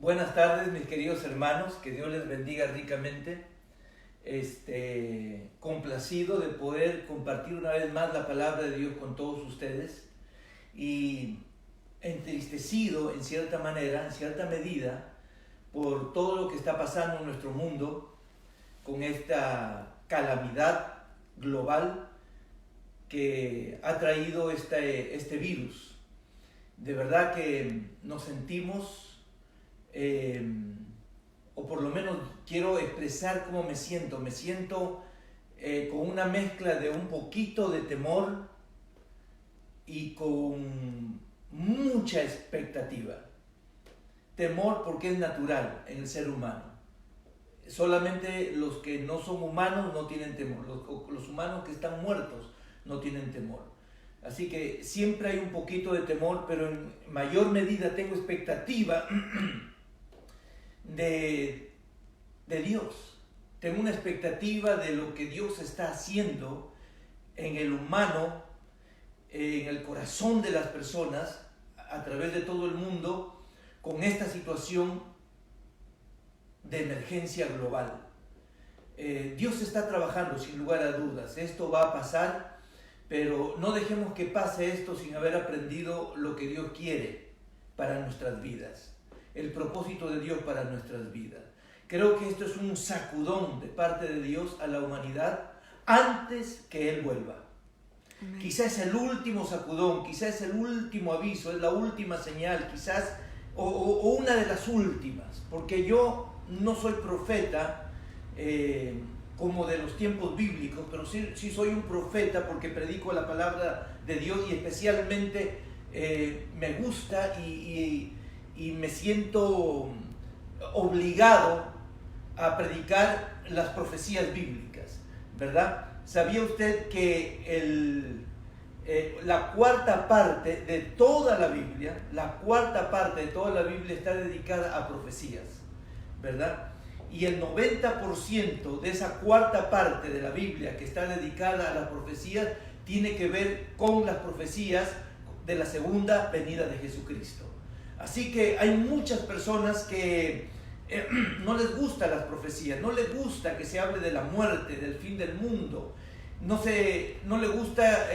Buenas tardes, mis queridos hermanos, que Dios les bendiga ricamente. Complacido de poder compartir una vez más la palabra de Dios con todos ustedes y entristecido en cierta manera, en cierta medida, por todo lo que está pasando en nuestro mundo con esta calamidad global que ha traído este virus. De verdad que nos sentimos, o por lo menos quiero expresar cómo me siento. Me siento con una mezcla de un poquito de temor y con mucha expectativa. Temor porque es natural en el ser humano. Solamente los que no son humanos no tienen temor. Los humanos que están muertos no tienen temor. Así que siempre hay un poquito de temor, pero en mayor medida tengo expectativa de Dios. Tengo una expectativa de lo que Dios está haciendo en el humano, en el corazón de las personas, a través de todo el mundo, con esta situación de emergencia global. Dios está trabajando sin lugar a dudas. Esto va a pasar, pero no dejemos que pase esto sin haber aprendido lo que Dios quiere para nuestras vidas. El propósito de Dios para nuestras vidas. Creo que esto es un sacudón de parte de Dios a la humanidad antes que Él vuelva. Amén. Quizás es el último sacudón, quizás es el último aviso, es la última señal, quizás, o una de las últimas, porque yo no soy profeta como de los tiempos bíblicos, pero sí soy un profeta porque predico la palabra de Dios y especialmente me gusta y me siento obligado a predicar las profecías bíblicas, ¿verdad? ¿Sabía usted que la cuarta parte de toda la Biblia, está dedicada a profecías, ¿verdad? Y el 90% de esa cuarta parte de la Biblia que está dedicada a las profecías tiene que ver con las profecías de la segunda venida de Jesucristo. Así que hay muchas personas que no les gustan las profecías, no les gusta que se hable de la muerte, del fin del mundo, no les gusta,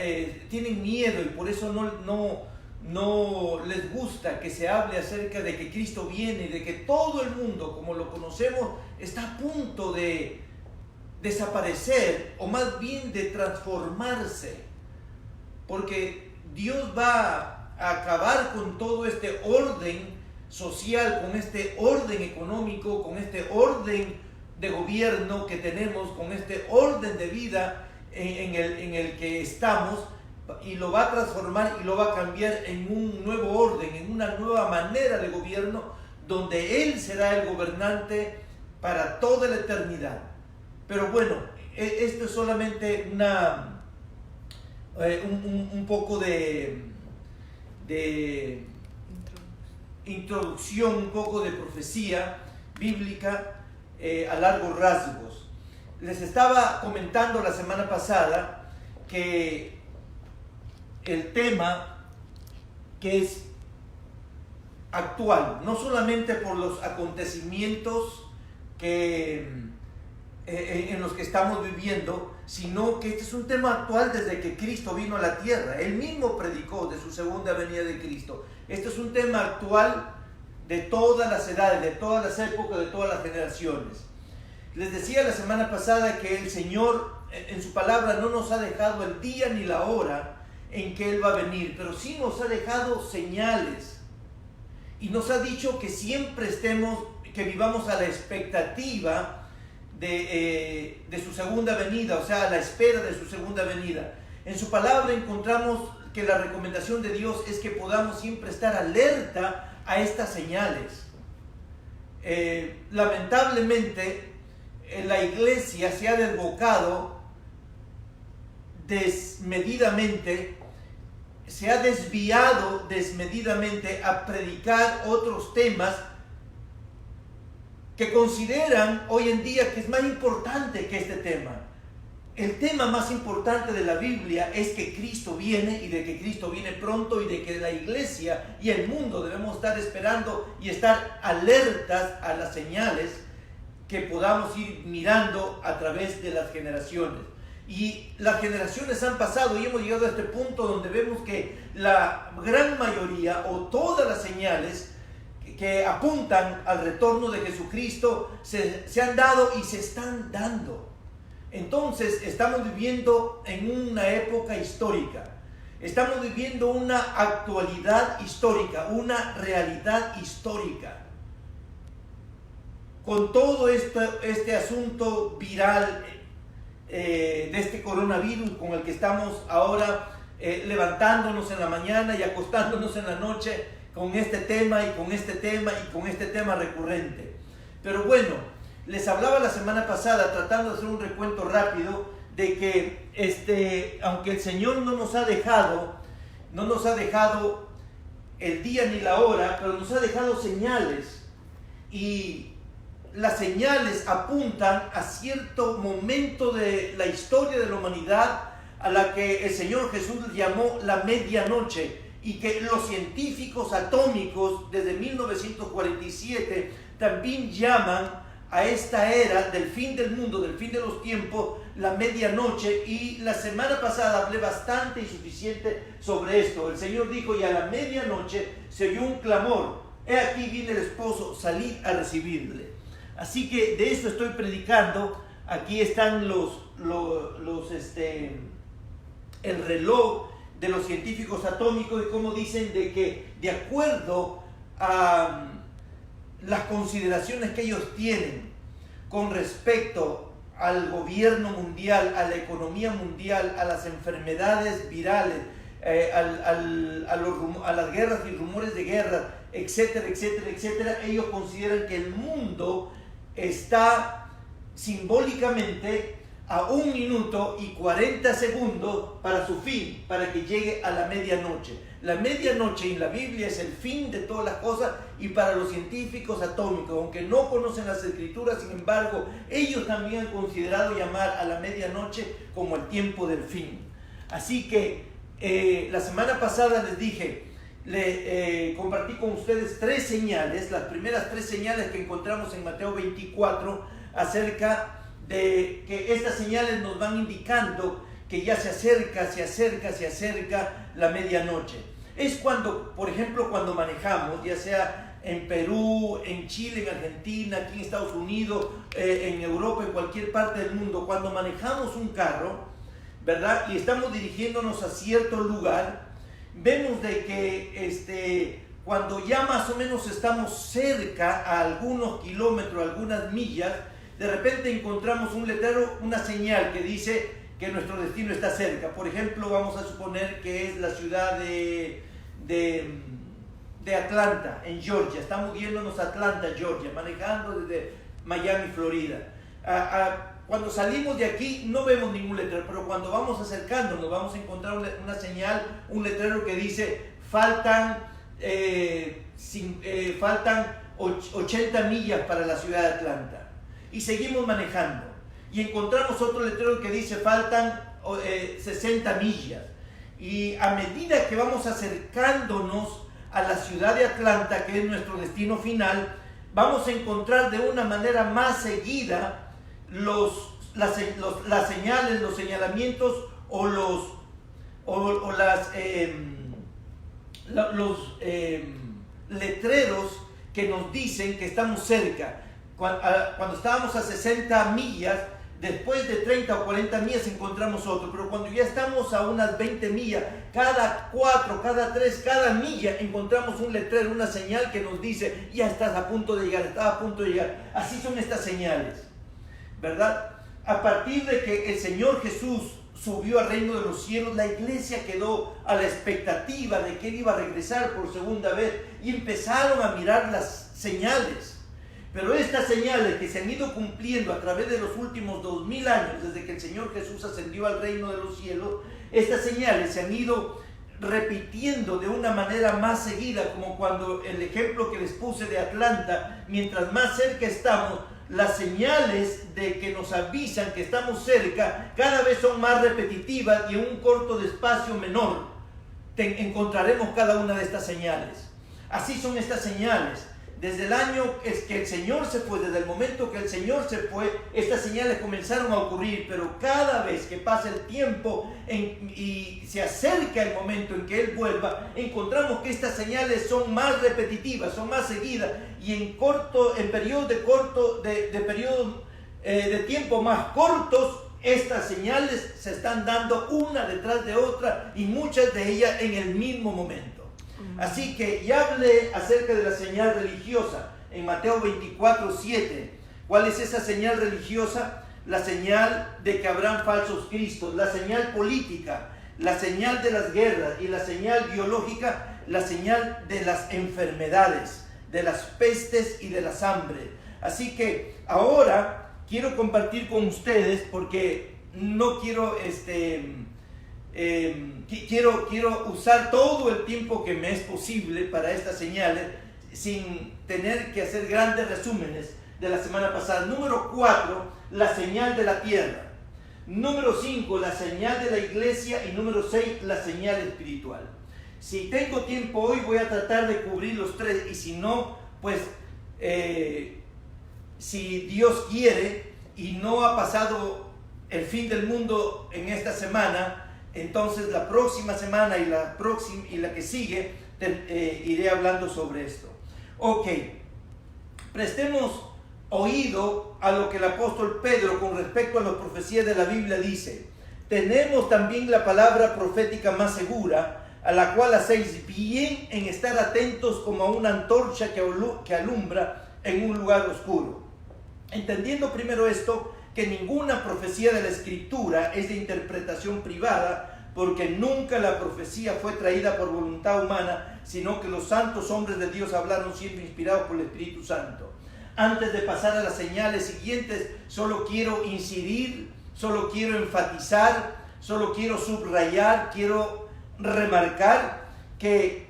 tienen miedo y por eso no les gusta que se hable acerca de que Cristo viene y de que todo el mundo, como lo conocemos, está a punto de desaparecer o más bien de transformarse, porque Dios va a acabar con todo este orden social, con este orden económico, con este orden de gobierno que tenemos, con este orden de vida en el que estamos, y lo va a transformar y lo va a cambiar en un nuevo orden, en una nueva manera de gobierno, donde Él será el gobernante para toda la eternidad. Pero bueno, esto es solamente un poco de introducción, un poco de profecía bíblica a largos rasgos. Les estaba comentando la semana pasada que el tema que es actual, no solamente por los acontecimientos en los que estamos viviendo, sino que este es un tema actual desde que Cristo vino a la tierra. Él mismo predicó de su segunda venida de Cristo. Este es un tema actual de todas las edades, de todas las épocas, de todas las generaciones. Les decía la semana pasada que el Señor en su palabra no nos ha dejado el día ni la hora en que Él va a venir, pero sí nos ha dejado señales y nos ha dicho que siempre que vivamos a la expectativa de su segunda venida, o sea, a la espera de su segunda venida. En su palabra encontramos que la recomendación de Dios es que podamos siempre estar alerta a estas señales. Lamentablemente, la iglesia se ha desbocado desmedidamente, se ha desviado desmedidamente a predicar otros temas que consideran hoy en día que es más importante que este tema. el tema más importante de la Biblia es que Cristo viene y de que Cristo viene pronto y de que la iglesia y el mundo debemos estar esperando y estar alertas a las señales que podamos ir mirando a través de las generaciones. Y las generaciones han pasado y hemos llegado a este punto donde vemos que la gran mayoría o todas las señales que apuntan al retorno de Jesucristo se han dado y se están dando. Entonces estamos viviendo en una época histórica, estamos viviendo una actualidad histórica, una realidad histórica. Con todo este asunto viral de este coronavirus con el que estamos ahora levantándonos en la mañana y acostándonos en la noche con este tema y con este tema y con este tema recurrente. Pero bueno, les hablaba la semana pasada, tratando de hacer un recuento rápido, de que aunque el Señor no nos ha dejado el día ni la hora, pero nos ha dejado señales, y las señales apuntan a cierto momento de la historia de la humanidad a la que el Señor Jesús llamó la medianoche, y que los científicos atómicos desde 1947 también llaman a esta era del fin del mundo, del fin de los tiempos, la medianoche. Y la semana pasada hablé bastante y suficiente sobre esto. El Señor dijo, y a la medianoche se oyó un clamor: he aquí viene el esposo, salid a recibirle. Así que de eso estoy predicando. Aquí están el reloj de los científicos atómicos, y cómo dicen de que de acuerdo a las consideraciones que ellos tienen con respecto al gobierno mundial, a la economía mundial, a las enfermedades virales, a las guerras y rumores de guerra, etcétera, etcétera, etcétera, ellos consideran que el mundo está simbólicamente a 1 minuto y 40 segundos para su fin, para que llegue a la medianoche. La medianoche en la Biblia es el fin de todas las cosas, y para los científicos atómicos, aunque no conocen las escrituras, sin embargo, ellos también han considerado llamar a la medianoche como el tiempo del fin. Así que la semana pasada les dije, compartí con ustedes 3 señales, las primeras 3 señales que encontramos en Mateo 24, acerca de que estas señales nos van indicando que ya se acerca la medianoche. Es cuando, por ejemplo, cuando manejamos, ya sea en Perú, en Chile, en Argentina, aquí en Estados Unidos, en Europa, en cualquier parte del mundo, cuando manejamos un carro, ¿verdad? Y estamos dirigiéndonos a cierto lugar, vemos de que cuando ya más o menos estamos cerca a algunos kilómetros, algunas millas, de repente encontramos un letrero, una señal que dice que nuestro destino está cerca. Por ejemplo, vamos a suponer que es la ciudad de Atlanta, en Georgia. Estamos yéndonos a Atlanta, Georgia, manejando desde Miami, Florida. Cuando salimos de aquí no vemos ningún letrero, pero cuando vamos acercándonos vamos a encontrar una señal, un letrero que dice faltan 80 millas para la ciudad de Atlanta. Y seguimos manejando y encontramos otro letrero que dice faltan 60 millas. Y a medida que vamos acercándonos a la ciudad de Atlanta, que es nuestro destino final, vamos a encontrar de una manera más seguida las señales, los señalamientos o los letreros que nos dicen que estamos cerca. Cuando estábamos a 60 millas, después de 30 o 40 millas encontramos otro, pero cuando ya estamos a unas 20 millas, cada 4, cada 3, cada milla encontramos un letrero, una señal que nos dice ya estás a punto de llegar, estás a punto de llegar. Así son estas señales, ¿verdad? A partir de que el Señor Jesús subió al reino de los cielos, la iglesia quedó a la expectativa de que Él iba a regresar por segunda vez, y empezaron a mirar las señales. Pero estas señales que se han ido cumpliendo a través de los últimos 2000 años, desde que el Señor Jesús ascendió al reino de los cielos, estas señales se han ido repitiendo de una manera más seguida, como cuando el ejemplo que les puse de Atlanta, mientras más cerca estamos, las señales de que nos avisan que estamos cerca cada vez son más repetitivas y en un corto espacio menor encontraremos cada una de estas señales. Así son estas señales. Desde el año que el Señor se fue, desde el momento que el Señor se fue, estas señales comenzaron a ocurrir, pero cada vez que pasa el tiempo y se acerca el momento en que Él vuelva, encontramos que estas señales son más repetitivas, son más seguidas, y en periodos de tiempo más cortos, estas señales se están dando una detrás de otra, y muchas de ellas en el mismo momento. Así que ya hablé acerca de la señal religiosa en Mateo 24:7. ¿Cuál es esa señal religiosa? La señal de que habrán falsos cristos, la señal política, la señal de las guerras, y la señal biológica, la señal de las enfermedades, de las pestes y de las hambres. Así que ahora quiero compartir con ustedes, porque no quiero quiero usar todo el tiempo que me es posible para estas señales sin tener que hacer grandes resúmenes de la semana pasada. Número 4, la señal de la tierra. Número 5, la señal de la iglesia. Y número 6, la señal espiritual. Si tengo tiempo hoy voy a tratar de cubrir los 3, y si no, pues si Dios quiere y no ha pasado el fin del mundo en esta semana, entonces la próxima semana y la que sigue iré hablando sobre esto. Ok, prestemos oído a lo que el apóstol Pedro con respecto a las profecías de la Biblia dice. Tenemos también la palabra profética más segura, a la cual hacéis bien en estar atentos como a una antorcha que alumbra en un lugar oscuro. Entendiendo primero esto, que ninguna profecía de la Escritura es de interpretación privada, porque nunca la profecía fue traída por voluntad humana, sino que los santos hombres de Dios hablaron siendo inspirados por el Espíritu Santo. Antes de pasar a las señales siguientes, solo quiero incidir, solo quiero enfatizar, solo quiero subrayar, quiero remarcar que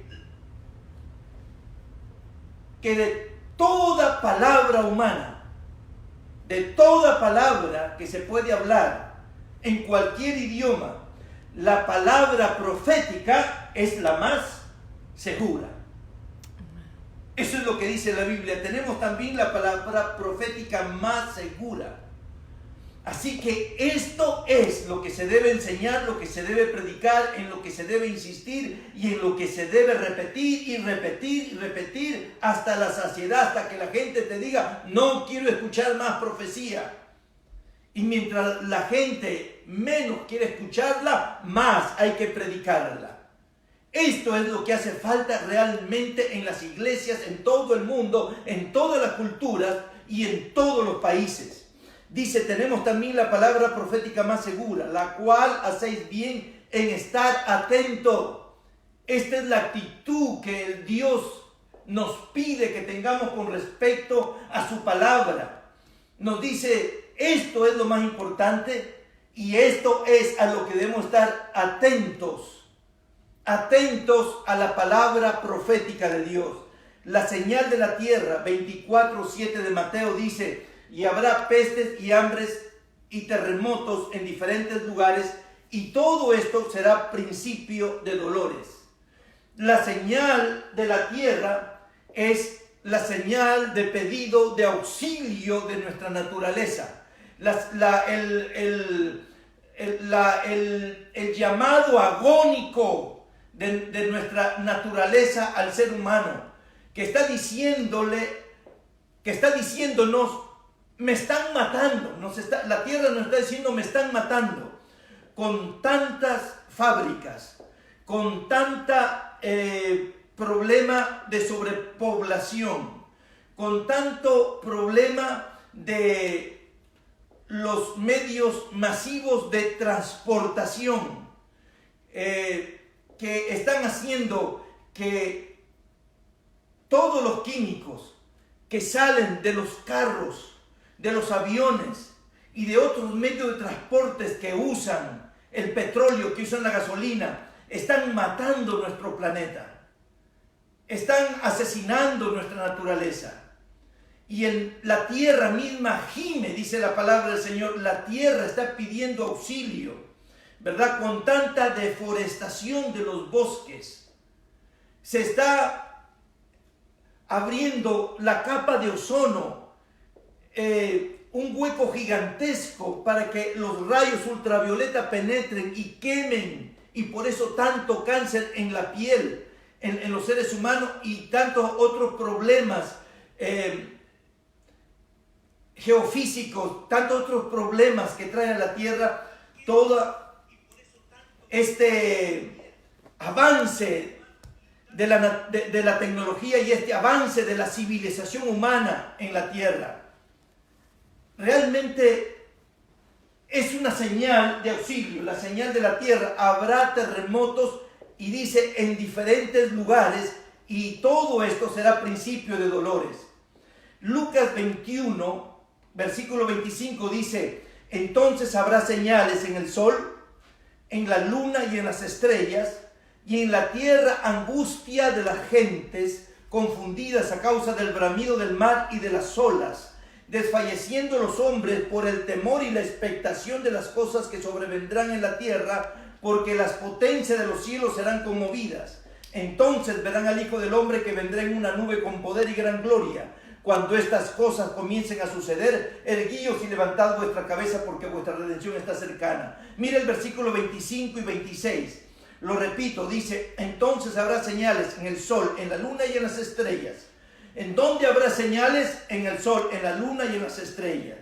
de toda palabra humana, de toda palabra que se puede hablar en cualquier idioma, la palabra profética es la más segura. Eso es lo que dice la Biblia. Tenemos también la palabra profética más segura. Así que esto es lo que se debe enseñar, lo que se debe predicar, en lo que se debe insistir y en lo que se debe repetir y repetir y repetir hasta la saciedad, hasta que la gente te diga, no quiero escuchar más profecía. Y mientras la gente menos quiere escucharla, más hay que predicarla. Esto es lo que hace falta realmente en las iglesias, en todo el mundo, en todas las culturas y en todos los países. Dice, tenemos también la palabra profética más segura, la cual hacéis bien en estar atento. Esta es la actitud que el Dios nos pide que tengamos con respecto a su palabra. Nos dice, esto es lo más importante y esto es a lo que debemos estar atentos. Atentos a la palabra profética de Dios. La señal de la tierra, 24:7 de Mateo dice, y habrá pestes y hambres y terremotos en diferentes lugares, y todo esto será principio de dolores. La señal de la tierra es la señal de pedido de auxilio de nuestra naturaleza. El llamado agónico de nuestra naturaleza al ser humano, que está diciéndonos, me están matando, la tierra nos está diciendo, me están matando, con tantas fábricas, con tanta problema de sobrepoblación, con tanto problema de los medios masivos de transportación, que están haciendo que todos los químicos que salen de los carros, de los aviones y de otros medios de transportes que usan el petróleo, que usan la gasolina, están matando nuestro planeta, están asesinando nuestra naturaleza. la tierra misma gime, dice la palabra del Señor. La tierra está pidiendo auxilio, ¿verdad? Con tanta deforestación de los bosques, se está abriendo la capa de ozono, un hueco gigantesco para que los rayos ultravioleta penetren y quemen, y por eso tanto cáncer en la piel, en los seres humanos, y tantos otros problemas geofísicos, tantos otros problemas que trae a la tierra todo este avance de la tecnología y este avance de la civilización humana en la tierra. Realmente es una señal de auxilio, la señal de la tierra. Habrá terremotos, y dice, en diferentes lugares, y todo esto será principio de dolores. Lucas 21, versículo 25 dice: entonces habrá señales en el sol, en la luna y en las estrellas, y en la tierra angustia de las gentes, confundidas a causa del bramido del mar y de las olas, desfalleciendo los hombres por el temor y la expectación de las cosas que sobrevendrán en la tierra, porque las potencias de los cielos serán conmovidas. Entonces verán al Hijo del Hombre que vendrá en una nube con poder y gran gloria. Cuando estas cosas comiencen a suceder, erguíos y levantad vuestra cabeza, porque vuestra redención está cercana. Mira el versículo 25 y 26. Lo repito, dice: entonces habrá señales en el sol, en la luna y en las estrellas. ¿En dónde habrá señales? En el sol, en la luna y en las estrellas.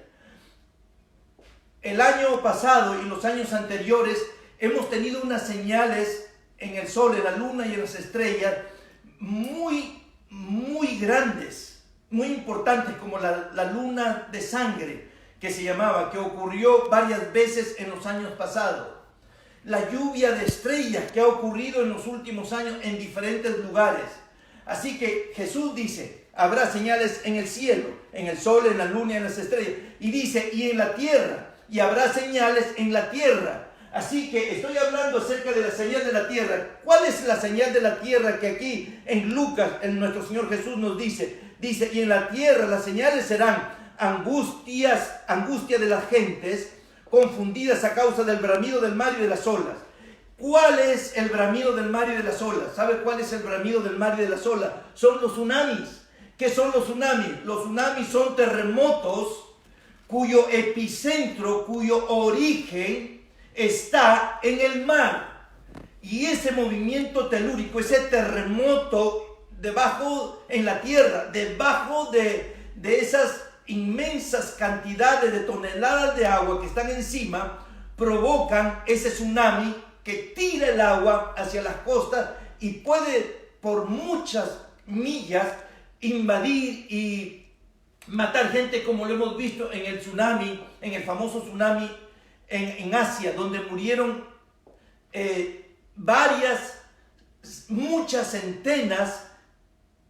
El año pasado y los años anteriores hemos tenido unas señales en el sol, en la luna y en las estrellas muy grandes, muy importantes, como la luna de sangre, que se llamaba, que ocurrió varias veces en los años pasados. La lluvia de estrellas que ha ocurrido en los últimos años en diferentes lugares. Así que Jesús dice: habrá señales en el cielo, en el sol, en la luna y en las estrellas. Y dice: y en la tierra, y habrá señales en la tierra. Así que estoy hablando acerca de la señal de la tierra. ¿Cuál es la señal de la tierra que aquí en Lucas, nuestro Señor Jesús nos dice? Dice: y en la tierra las señales serán angustia de las gentes, confundidas a causa del bramido del mar y de las olas. ¿Cuál es el bramido del mar y de las olas? ¿Sabe cuál es el bramido del mar y de las olas? Son los tsunamis. ¿Qué son los tsunamis? Los tsunamis son terremotos cuyo epicentro, cuyo origen está en el mar. Y ese movimiento telúrico, ese terremoto debajo en la tierra, debajo de esas inmensas cantidades de toneladas de agua que están encima, provocan ese tsunami que tira el agua hacia las costas y puede por muchas millas invadir y matar gente, como lo hemos visto en el tsunami, en el famoso tsunami en Asia, donde murieron muchas centenas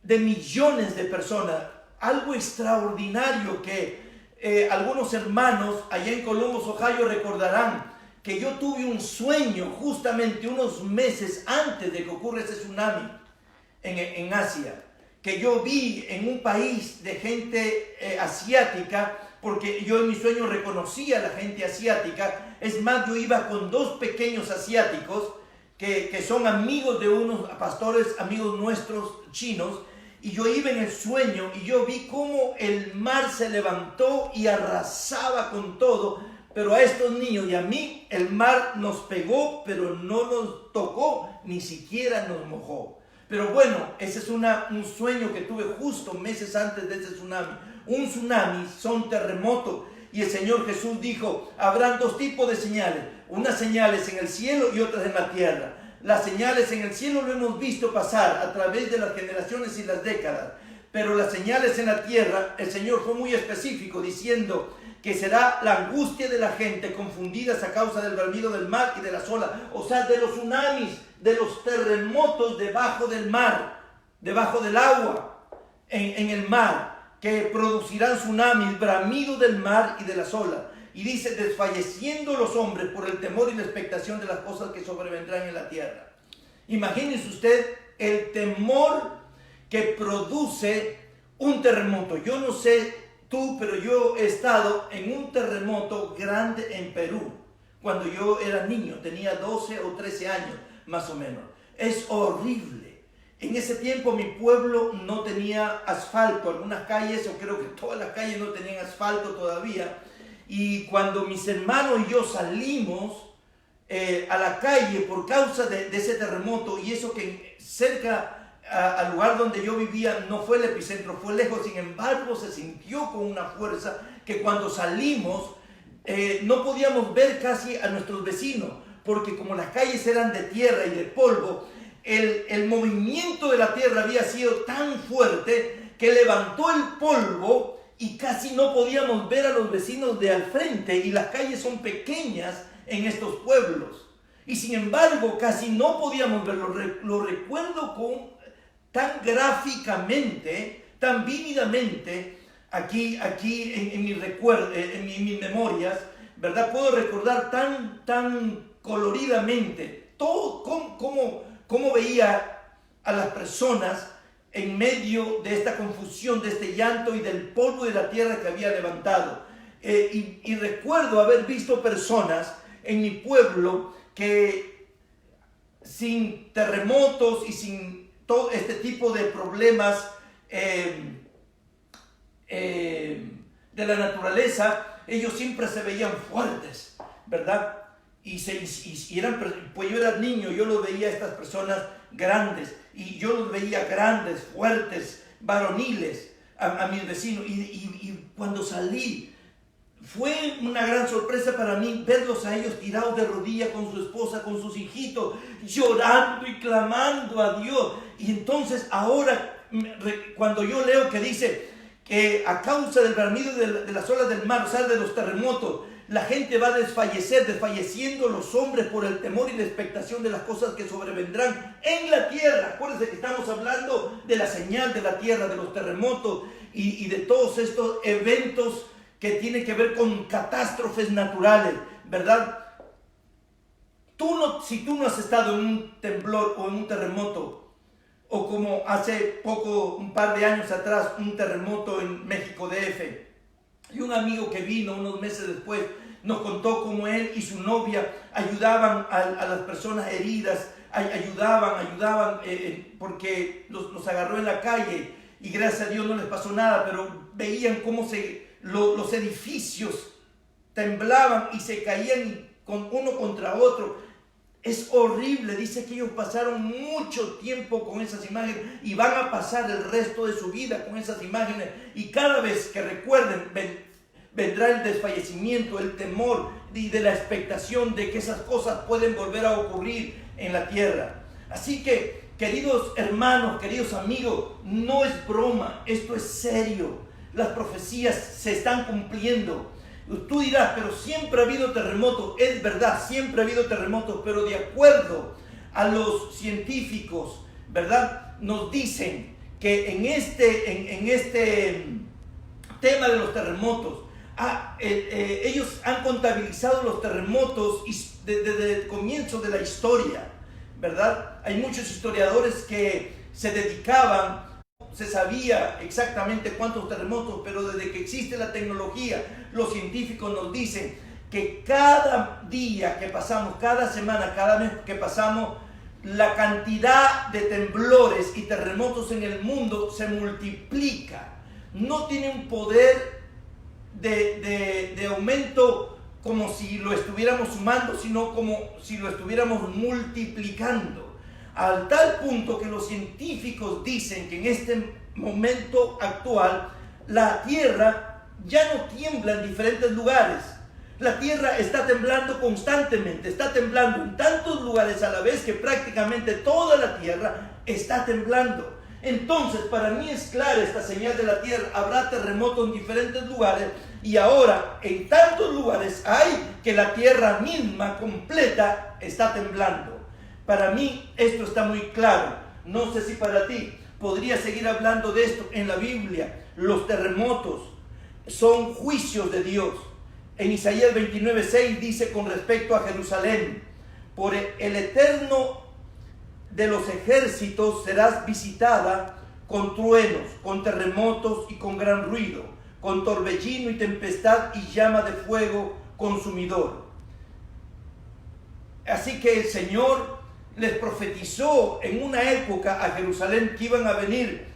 de millones de personas. Algo extraordinario que algunos hermanos allá en Columbus, Ohio, recordarán que yo tuve un sueño justamente unos meses antes de que ocurra ese tsunami en Asia, que yo vi en un país de gente asiática, porque yo en mi sueño reconocía a la gente asiática. Es más, yo iba con dos pequeños asiáticos que son amigos de unos pastores, amigos nuestros chinos, y yo iba en el sueño y yo vi cómo el mar se levantó y arrasaba con todo, pero a estos niños y a mí el mar nos pegó, pero no nos tocó, ni siquiera nos mojó. Pero bueno, ese es un sueño que tuve justo meses antes de ese tsunami. Un tsunami son terremotos, y el Señor Jesús dijo: habrán dos tipos de señales, unas señales en el cielo y otras en la tierra. Las señales en el cielo lo hemos visto pasar a través de las generaciones y las décadas, pero las señales en la tierra, el Señor fue muy específico, diciendo que será la angustia de la gente, confundidas a causa del bramido del mar y de las olas, o sea, de los tsunamis, de los terremotos debajo del mar, debajo del agua, en el mar, que producirán tsunamis, bramido del mar y de las olas. Y dice: desfalleciendo los hombres por el temor y la expectación de las cosas que sobrevendrán en la tierra. Imagínese usted el temor que produce un terremoto. Yo no sé tú, pero yo he estado en un terremoto grande en Perú cuando yo era niño, tenía 12 o 13 años más o menos. Es horrible. En ese tiempo mi pueblo no tenía asfalto, algunas calles, o creo que todas las calles no tenían asfalto todavía. Y cuando mis hermanos y yo salimos a la calle por causa de ese terremoto, y eso que cerca al lugar donde yo vivía no fue el epicentro, fue lejos, sin embargo se sintió con una fuerza que cuando salimos no podíamos ver casi a nuestros vecinos, porque como las calles eran de tierra y de polvo, el movimiento de la tierra había sido tan fuerte que levantó el polvo y casi no podíamos ver a los vecinos de al frente, y las calles son pequeñas en estos pueblos, y sin embargo casi no podíamos verlo. Lo recuerdo tan gráficamente, tan vívidamente, aquí en mi recuerdo, en mis memorias, ¿verdad? Puedo recordar tan coloridamente todo cómo veía a las personas en medio de esta confusión, de este llanto y del polvo de la tierra que había levantado. Y recuerdo haber visto personas en mi pueblo que sin terremotos y sin todo este tipo de problemas de la naturaleza, ellos siempre se veían fuertes, ¿verdad? Y eran, pues yo era niño, yo los veía a estas personas grandes, y yo los veía grandes, fuertes, varoniles a mis vecinos, y cuando salí, fue una gran sorpresa para mí verlos a ellos tirados de rodillas con su esposa, con sus hijitos, llorando y clamando a Dios. Y entonces ahora, cuando yo leo que dice que a causa del bramido de las olas del mar, o sea, de los terremotos, la gente va a desfalleciendo los hombres por el temor y la expectación de las cosas que sobrevendrán en la tierra. Acuérdense que estamos hablando de la señal de la tierra, de los terremotos y de todos estos eventos que tienen que ver con catástrofes naturales, ¿verdad? Si tú no has estado en un temblor o en un terremoto, o como hace poco, un par de años atrás, un terremoto en México DF, y un amigo que vino unos meses después nos contó cómo él y su novia ayudaban a las personas heridas, ayudaban porque los agarró en la calle, y gracias a Dios no les pasó nada, pero veían cómo los edificios temblaban y se caían uno contra otro. Es horrible. Dice que ellos pasaron mucho tiempo con esas imágenes y van a pasar el resto de su vida con esas imágenes, y cada vez que recuerden vendrá el desfallecimiento, el temor y de la expectación de que esas cosas pueden volver a ocurrir en la tierra. Así que, queridos hermanos, queridos amigos, no es broma, esto es serio. Las profecías se están cumpliendo. Tú dirás, pero siempre ha habido terremotos. Es verdad, siempre ha habido terremotos, pero de acuerdo a los científicos, ¿verdad? Nos dicen que en este tema de los terremotos, ellos han contabilizado los terremotos desde el comienzo de la historia, ¿verdad? Hay muchos historiadores que se dedicaban. Se sabía exactamente cuántos terremotos, pero desde que existe la tecnología, los científicos nos dicen que cada día que pasamos, cada semana, cada mes que pasamos, la cantidad de temblores y terremotos en el mundo se multiplica. No tiene un poder de aumento como si lo estuviéramos sumando, sino como si lo estuviéramos multiplicando. Al tal punto que los científicos dicen que en este momento actual la tierra ya no tiembla en diferentes lugares. La tierra está temblando constantemente, está temblando en tantos lugares a la vez que prácticamente toda la tierra está temblando. Entonces, para mí es clara esta señal de la tierra. Habrá terremotos en diferentes lugares, y ahora en tantos lugares hay que la tierra misma completa está temblando. Para mí esto está muy claro. No sé si para ti. Podría seguir hablando de esto en la Biblia. Los terremotos son juicios de Dios. En Isaías 29:6 dice con respecto a Jerusalén: por el Eterno de los ejércitos serás visitada con truenos, con terremotos y con gran ruido, con torbellino y tempestad y llama de fuego consumidor. Así que el Señor les profetizó en una época a Jerusalén que iban a venir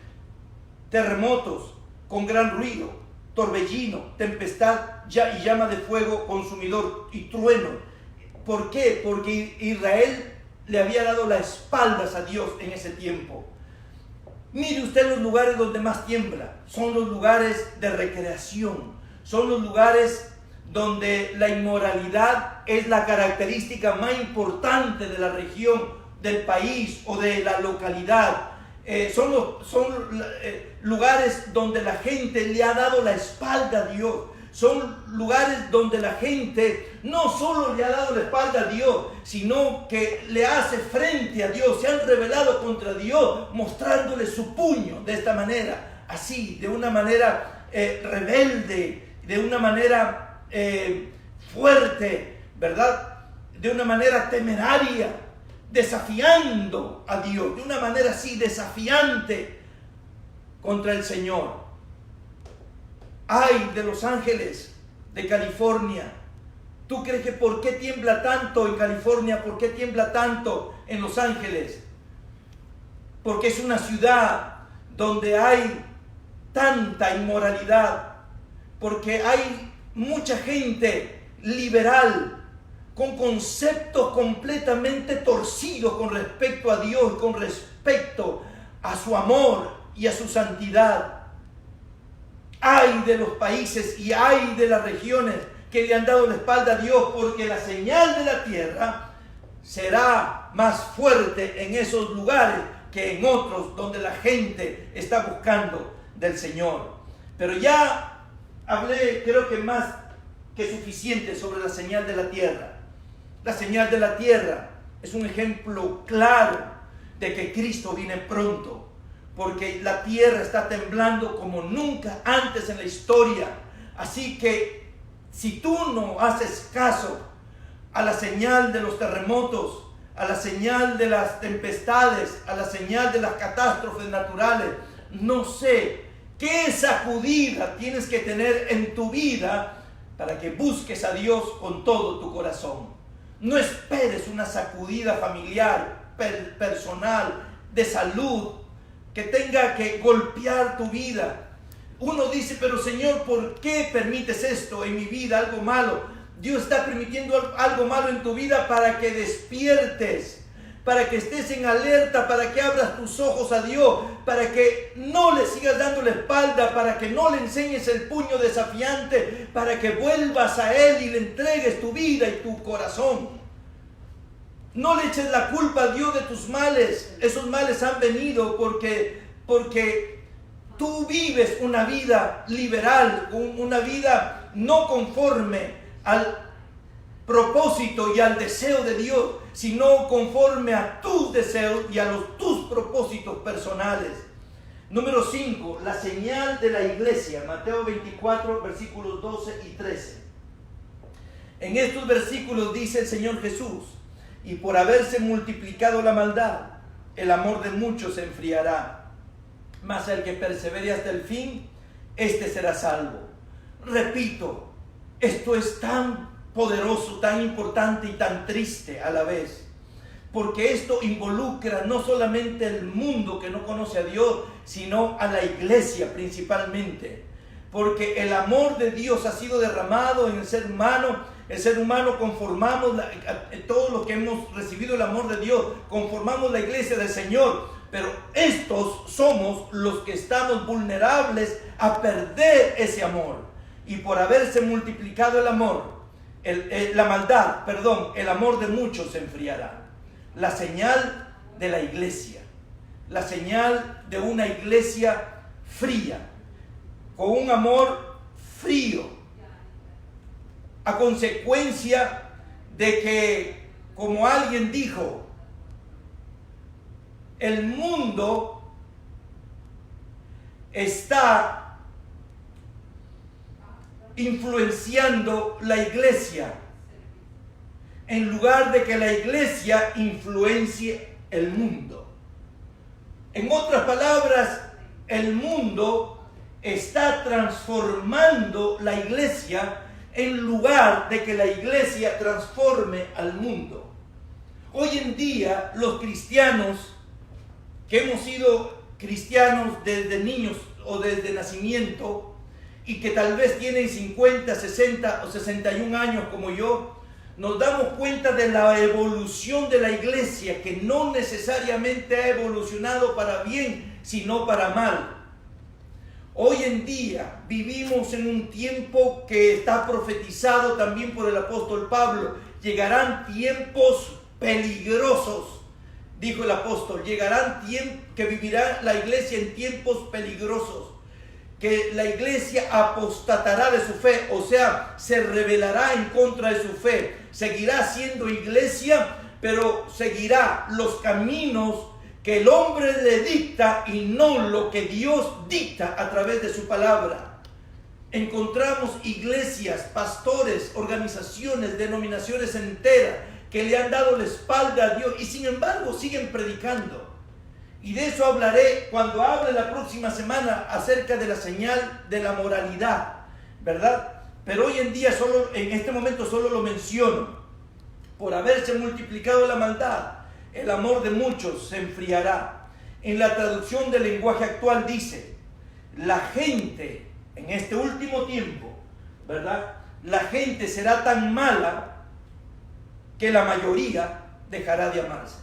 terremotos con gran ruido, torbellino, tempestad y llama de fuego consumidor y trueno. ¿Por qué? Porque Israel le había dado las espaldas a Dios en ese tiempo. Mire usted los lugares donde más tiembla, son los lugares de recreación, son los lugares donde la inmoralidad es la característica más importante de la región, del país o de la localidad. Son lugares donde la gente le ha dado la espalda a Dios. Son lugares donde la gente no solo le ha dado la espalda a Dios, sino que le hace frente a Dios. Se han rebelado contra Dios, mostrándole su puño de esta manera, así, de una manera rebelde, de una manera fuerte, ¿verdad? De una manera temeraria, desafiando a Dios, de una manera así desafiante contra el Señor. Ay de Los Ángeles, de California. ¿Tú crees que por qué tiembla tanto en California? ¿Por qué tiembla tanto en Los Ángeles? Porque es una ciudad donde hay tanta inmoralidad, porque hay mucha gente liberal, con conceptos completamente torcidos con respecto a Dios, con respecto a su amor y a su santidad. Ay de los países y ay de las regiones que le han dado la espalda a Dios, porque la señal de la tierra será más fuerte en esos lugares que en otros donde la gente está buscando del Señor. Pero ya hablé, creo que más que suficiente, sobre la señal de la tierra. La señal de la tierra es un ejemplo claro de que Cristo viene pronto, porque la tierra está temblando como nunca antes en la historia. Así que si tú no haces caso a la señal de los terremotos, a la señal de las tempestades, a la señal de las catástrofes naturales, no sé qué sacudida tienes que tener en tu vida para que busques a Dios con todo tu corazón. No esperes una sacudida familiar, personal, de salud, que tenga que golpear tu vida. Uno dice, pero Señor, ¿por qué permites esto en mi vida, algo malo? Dios está permitiendo algo malo en tu vida para que despiertes, para que estés en alerta, para que abras tus ojos a Dios, para que no le sigas dando la espalda, para que no le enseñes el puño desafiante, para que vuelvas a Él y le entregues tu vida y tu corazón. No le eches la culpa a Dios de tus males. Esos males han venido porque tú vives una vida liberal, una vida no conforme al propósito y al deseo de Dios, sino conforme a tus deseos y a tus propósitos personales. Número 5, la señal de la iglesia. Mateo 24, versículos 12 y 13. En estos versículos dice el Señor Jesús: y por haberse multiplicado la maldad, el amor de muchos se enfriará. Mas el que persevere hasta el fin, este será salvo. Repito, esto es tan poderoso, tan importante y tan triste a la vez, porque esto involucra no solamente el mundo que no conoce a Dios, sino a la iglesia principalmente, porque el amor de Dios ha sido derramado en el ser humano. El ser humano conformamos, todos los que hemos recibido el amor de Dios, conformamos la iglesia del Señor, pero estos somos los que estamos vulnerables a perder ese amor. Y por haberse multiplicado el amor, la maldad, el amor de muchos se enfriará. La señal de la iglesia, la señal de una iglesia fría, con un amor frío, a consecuencia de que, como alguien dijo, el mundo está influenciando la iglesia, en lugar de que la iglesia influencie el mundo. En otras palabras, el mundo está transformando la iglesia en lugar de que la iglesia transforme al mundo. Hoy en día los cristianos que hemos sido cristianos desde niños o desde nacimiento y que tal vez tienen 50, 60 o 61 años como yo, nos damos cuenta de la evolución de la iglesia, que no necesariamente ha evolucionado para bien, sino para mal. Hoy en día vivimos en un tiempo que está profetizado también por el apóstol Pablo. Llegarán tiempos peligrosos, dijo el apóstol. Llegarán tiempos que vivirá la iglesia en tiempos peligrosos, que la iglesia apostatará de su fe, o sea, se rebelará en contra de su fe. Seguirá siendo iglesia, pero seguirá los caminos que el hombre le dicta y no lo que Dios dicta a través de su palabra. Encontramos iglesias, pastores, organizaciones, denominaciones enteras que le han dado la espalda a Dios y sin embargo siguen predicando. Y de eso hablaré cuando hable la próxima semana acerca de la señal de la moralidad, ¿verdad? Pero hoy en día, en este momento solo lo menciono. Por haberse multiplicado la maldad, el amor de muchos se enfriará. En la traducción del lenguaje actual dice, la gente en este último tiempo, ¿verdad? La gente será tan mala que la mayoría dejará de amarse.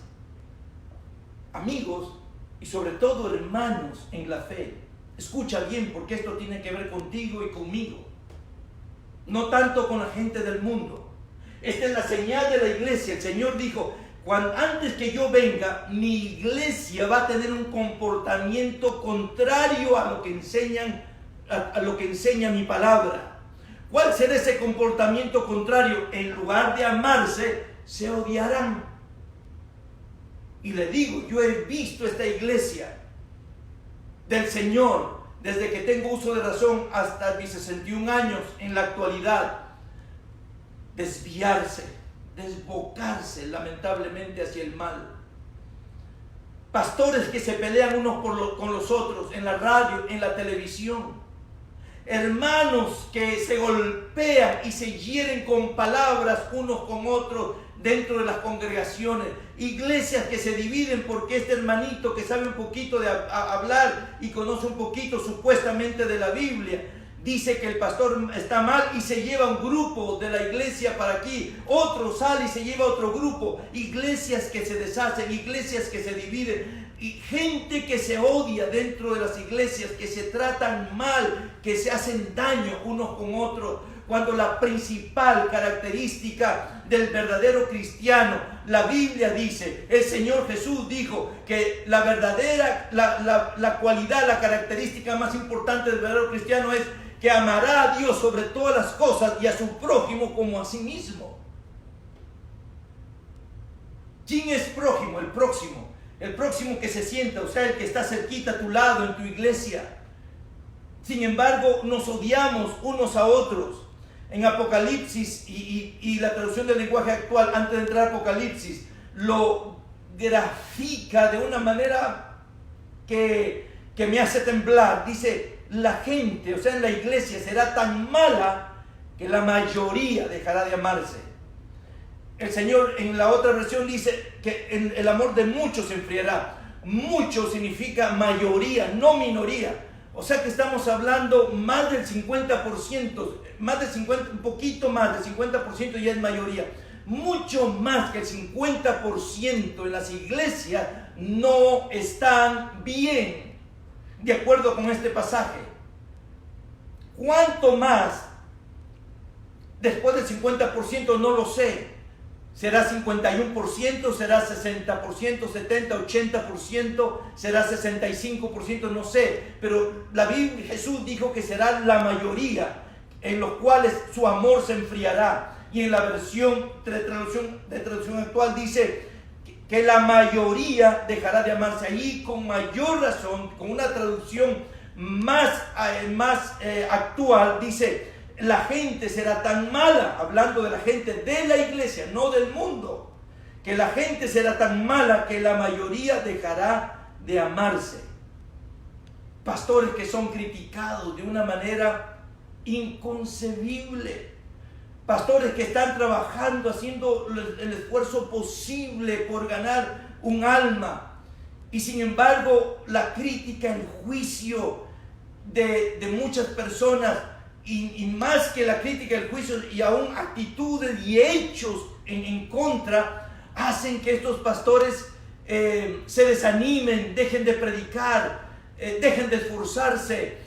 Amigos, y sobre todo hermanos en la fe, escucha bien, porque esto tiene que ver contigo y conmigo, no tanto con la gente del mundo. Esta es la señal de la iglesia. El Señor dijo, antes que yo venga, mi iglesia va a tener un comportamiento contrario a lo que enseña mi palabra. ¿Cuál será ese comportamiento contrario? En lugar de amarse, se odiarán. Y le digo, yo he visto esta iglesia del Señor desde que tengo uso de razón hasta mis 61 años en la actualidad, desviarse, desbocarse lamentablemente hacia el mal. Pastores que se pelean unos con los otros en la radio, en la televisión. Hermanos que se golpean y se hieren con palabras unos con otros dentro de las congregaciones. Iglesias que se dividen porque este hermanito que sabe un poquito de hablar y conoce un poquito supuestamente de la Biblia, dice que el pastor está mal y se lleva un grupo de la iglesia para aquí. Otro sale y se lleva otro grupo. Iglesias que se deshacen, iglesias que se dividen. Y gente que se odia dentro de las iglesias, que se tratan mal, que se hacen daño unos con otros. Cuando la principal característica del verdadero cristiano, la Biblia dice, el Señor Jesús dijo que la verdadera, la cualidad, la característica más importante del verdadero cristiano es que amará a Dios sobre todas las cosas y a su prójimo como a sí mismo. ¿Quién es prójimo? El próximo. El próximo que se sienta, o sea, el que está cerquita a tu lado en tu iglesia. Sin embargo, nos odiamos unos a otros. En Apocalipsis y la traducción del lenguaje actual, antes de entrar a Apocalipsis, lo grafica de una manera que me hace temblar. Dice, la gente, o sea, en la iglesia será tan mala que la mayoría dejará de amarse. El Señor en la otra versión dice que el amor de muchos se enfriará. Mucho significa mayoría, no minoría. O sea que estamos hablando más del 50%, un poquito más del 50% ya es mayoría. Mucho más que el 50% en las iglesias no están bien, de acuerdo con este pasaje. ¿Cuánto más después del 50%? No lo sé. ¿Será 51%? ¿Será 60%? ¿70%? ¿80%? ¿Será 65%? No sé. Pero la Biblia, Jesús dijo que será la mayoría en los cuales su amor se enfriará. Y en la versión de traducción actual dice que la mayoría dejará de amarse. Allí con mayor razón, con una traducción más actual, dice: la gente será tan mala, hablando de la gente de la iglesia, no del mundo, que la gente será tan mala que la mayoría dejará de amarse. pastores que son criticados de una manera inconcebible. Pastores que están trabajando, haciendo el esfuerzo posible por ganar un alma. Y sin embargo, la crítica, el juicio de muchas personas, y más que la crítica, el juicio, y aún actitudes y hechos en contra, hacen que estos pastores se desanimen, dejen de predicar, dejen de esforzarse,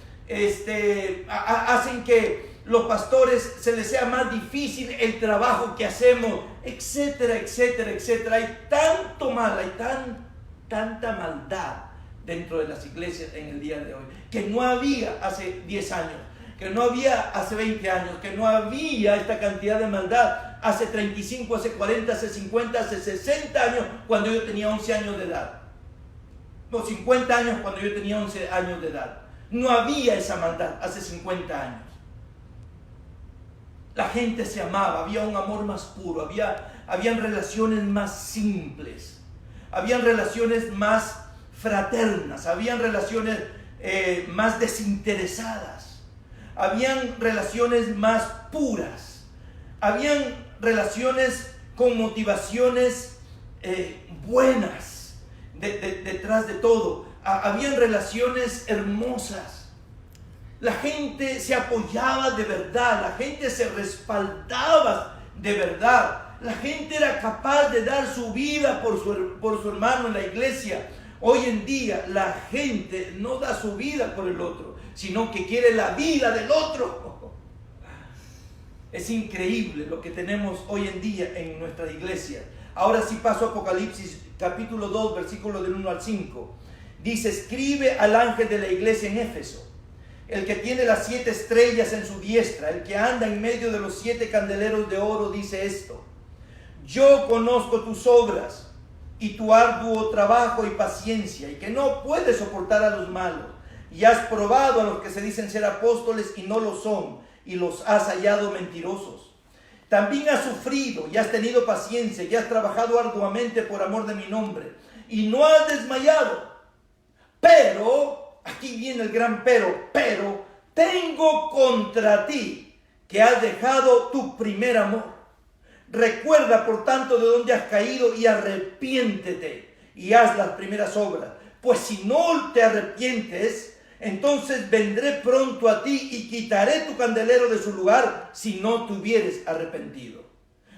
hacen que los pastores se les sea más difícil el trabajo que hacemos, etcétera, etcétera, etcétera. Hay tanto mal, hay tanta maldad dentro de las iglesias en el día de hoy, que no había hace 10 años, que no había hace 20 años, que no había esta cantidad de maldad hace 35, hace 40, hace 50, hace 60 años, cuando yo tenía 11 años de edad. No, 50 años cuando yo tenía 11 años de edad. No había esa maldad hace 50 años. La gente se amaba, había un amor más puro, habían relaciones más simples, habían relaciones más fraternas, habían relaciones más desinteresadas, habían relaciones más puras, habían relaciones con motivaciones buenas detrás de todo, habían relaciones hermosas. La gente se apoyaba de verdad, la gente se respaldaba de verdad, la gente era capaz de dar su vida por su hermano en la iglesia. Hoy en día la gente no da su vida por el otro, sino que quiere la vida del otro. Es increíble lo que tenemos hoy en día en nuestra iglesia. Ahora sí paso a Apocalipsis capítulo 2, versículos del 1 al 5. Dice: escribe al ángel de la iglesia en Éfeso, el que tiene las 7 estrellas en su diestra, el que anda en medio de los 7 candeleros de oro, dice esto: yo conozco tus obras y tu arduo trabajo y paciencia, y que no puedes soportar a los malos, y has probado a los que se dicen ser apóstoles y no lo son, y los has hallado mentirosos. También has sufrido y has tenido paciencia y has trabajado arduamente por amor de mi nombre, y no has desmayado. Pero, aquí viene el gran pero tengo contra ti que has dejado tu primer amor. Recuerda por tanto de dónde has caído y arrepiéntete y haz las primeras obras. Pues si no te arrepientes, entonces vendré pronto a ti y quitaré tu candelero de su lugar si no te hubieres arrepentido.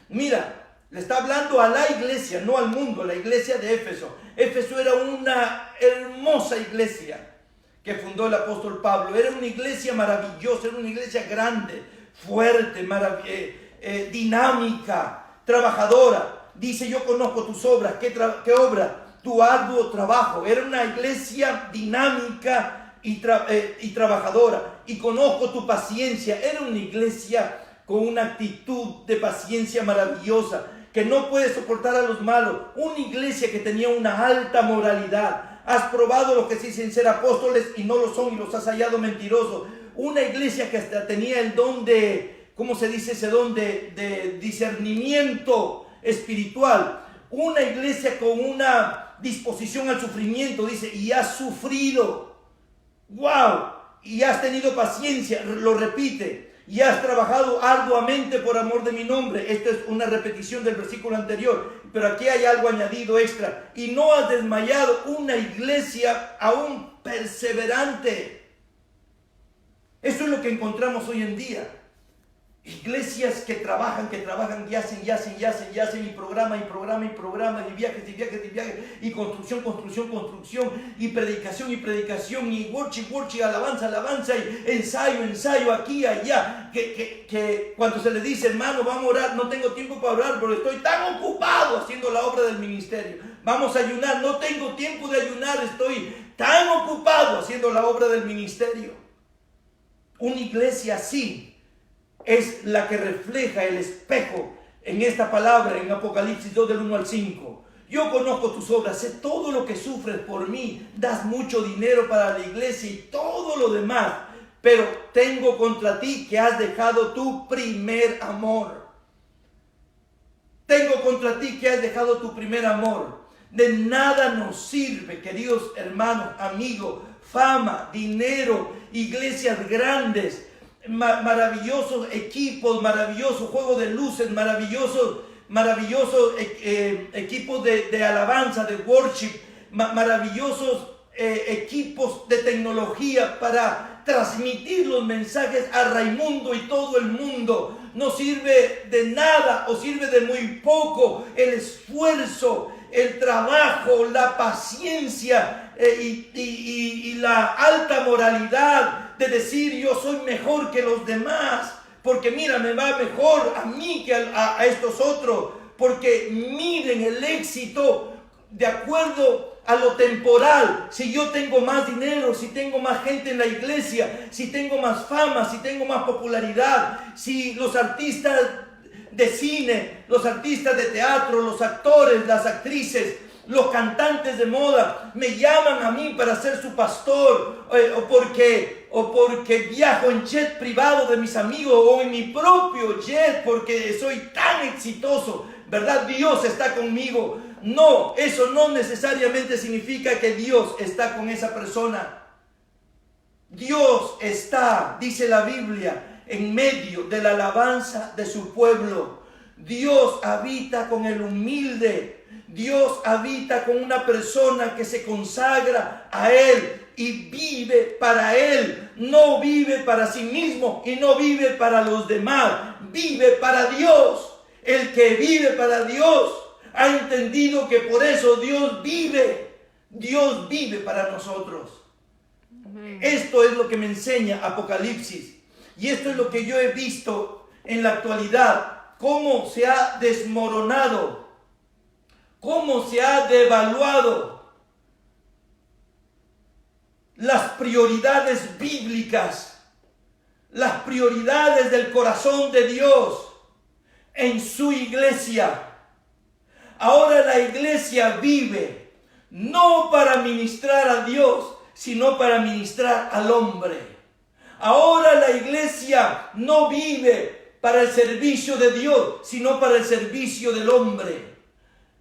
Mira, le está hablando a la iglesia, no al mundo, la iglesia de Éfeso. Éfeso era una hermosa iglesia que fundó el apóstol Pablo. Era una iglesia maravillosa, era una iglesia grande, fuerte, dinámica, trabajadora. Dice: yo conozco tus obras. ¿Qué obra? Tu arduo trabajo. Era una iglesia dinámica y trabajadora. Y conozco tu paciencia. Era una iglesia con una actitud de paciencia maravillosa, que no puede soportar a los malos. Una iglesia que tenía una alta moralidad. Has probado los que se dicen ser apóstoles y no lo son, y los has hallado mentirosos. Una iglesia que hasta tenía el don de, ¿cómo se dice ese don? De discernimiento espiritual. Una iglesia con una disposición al sufrimiento, dice, y has sufrido. ¡Wow! Y has tenido paciencia, lo repite. Y has trabajado arduamente por amor de mi nombre. Esta es una repetición del versículo anterior, pero aquí hay algo añadido extra. Y no has desmayado. Una iglesia aún perseverante. Eso es lo que encontramos hoy en día. Iglesias que trabajan, y hacen, y programa, y viajes, y construcción, y predicación, y worship, alabanza, y ensayo, aquí, allá, que cuando se le dice: hermano, vamos a orar, no tengo tiempo para orar, porque estoy tan ocupado haciendo la obra del ministerio. Vamos a ayunar, no tengo tiempo de ayunar, estoy tan ocupado haciendo la obra del ministerio. Una iglesia así es la que refleja el espejo en esta palabra, en Apocalipsis 2 del 1 al 5. Yo conozco tus obras, sé todo lo que sufres por mí, das mucho dinero para la iglesia y todo lo demás, pero tengo contra ti que has dejado tu primer amor. Tengo contra ti que has dejado tu primer amor. De nada nos sirve, queridos hermanos, amigos, fama, dinero, iglesias grandes, maravillosos equipos, maravillosos juegos de luces, maravillosos equipos de alabanza, de worship, maravillosos equipos de tecnología para transmitir los mensajes a Raimundo y todo el mundo. No sirve de nada o sirve de muy poco el esfuerzo, el trabajo, la paciencia y la alta moralidad de decir yo soy mejor que los demás, porque mira, me va mejor a mí que a estos otros, porque miren el éxito de acuerdo a lo temporal. Si yo tengo más dinero, si tengo más gente en la iglesia, si tengo más fama, si tengo más popularidad, si los artistas de cine, los artistas de teatro, los actores, las actrices, los cantantes de moda me llaman a mí para ser su pastor, o porque viajo en jet privado de mis amigos o en mi propio jet porque soy tan exitoso, ¿verdad? Dios está conmigo. No, eso no necesariamente significa que Dios está con esa persona. Dios está, dice la Biblia, en medio de la alabanza de su pueblo. Dios habita con el humilde. Dios habita con una persona que se consagra a Él y vive para Él. No vive para sí mismo y no vive para los demás. Vive para Dios. El que vive para Dios ha entendido que por eso Dios vive. Dios vive para nosotros. Esto es lo que me enseña Apocalipsis. Y esto es lo que yo he visto en la actualidad. Cómo se ha desmoronado. Cómo se ha devaluado las prioridades bíblicas. Las prioridades del corazón de Dios en su iglesia. Ahora la iglesia vive no para ministrar a Dios, sino para ministrar al hombre. Ahora la iglesia no vive para el servicio de Dios, sino para el servicio del hombre.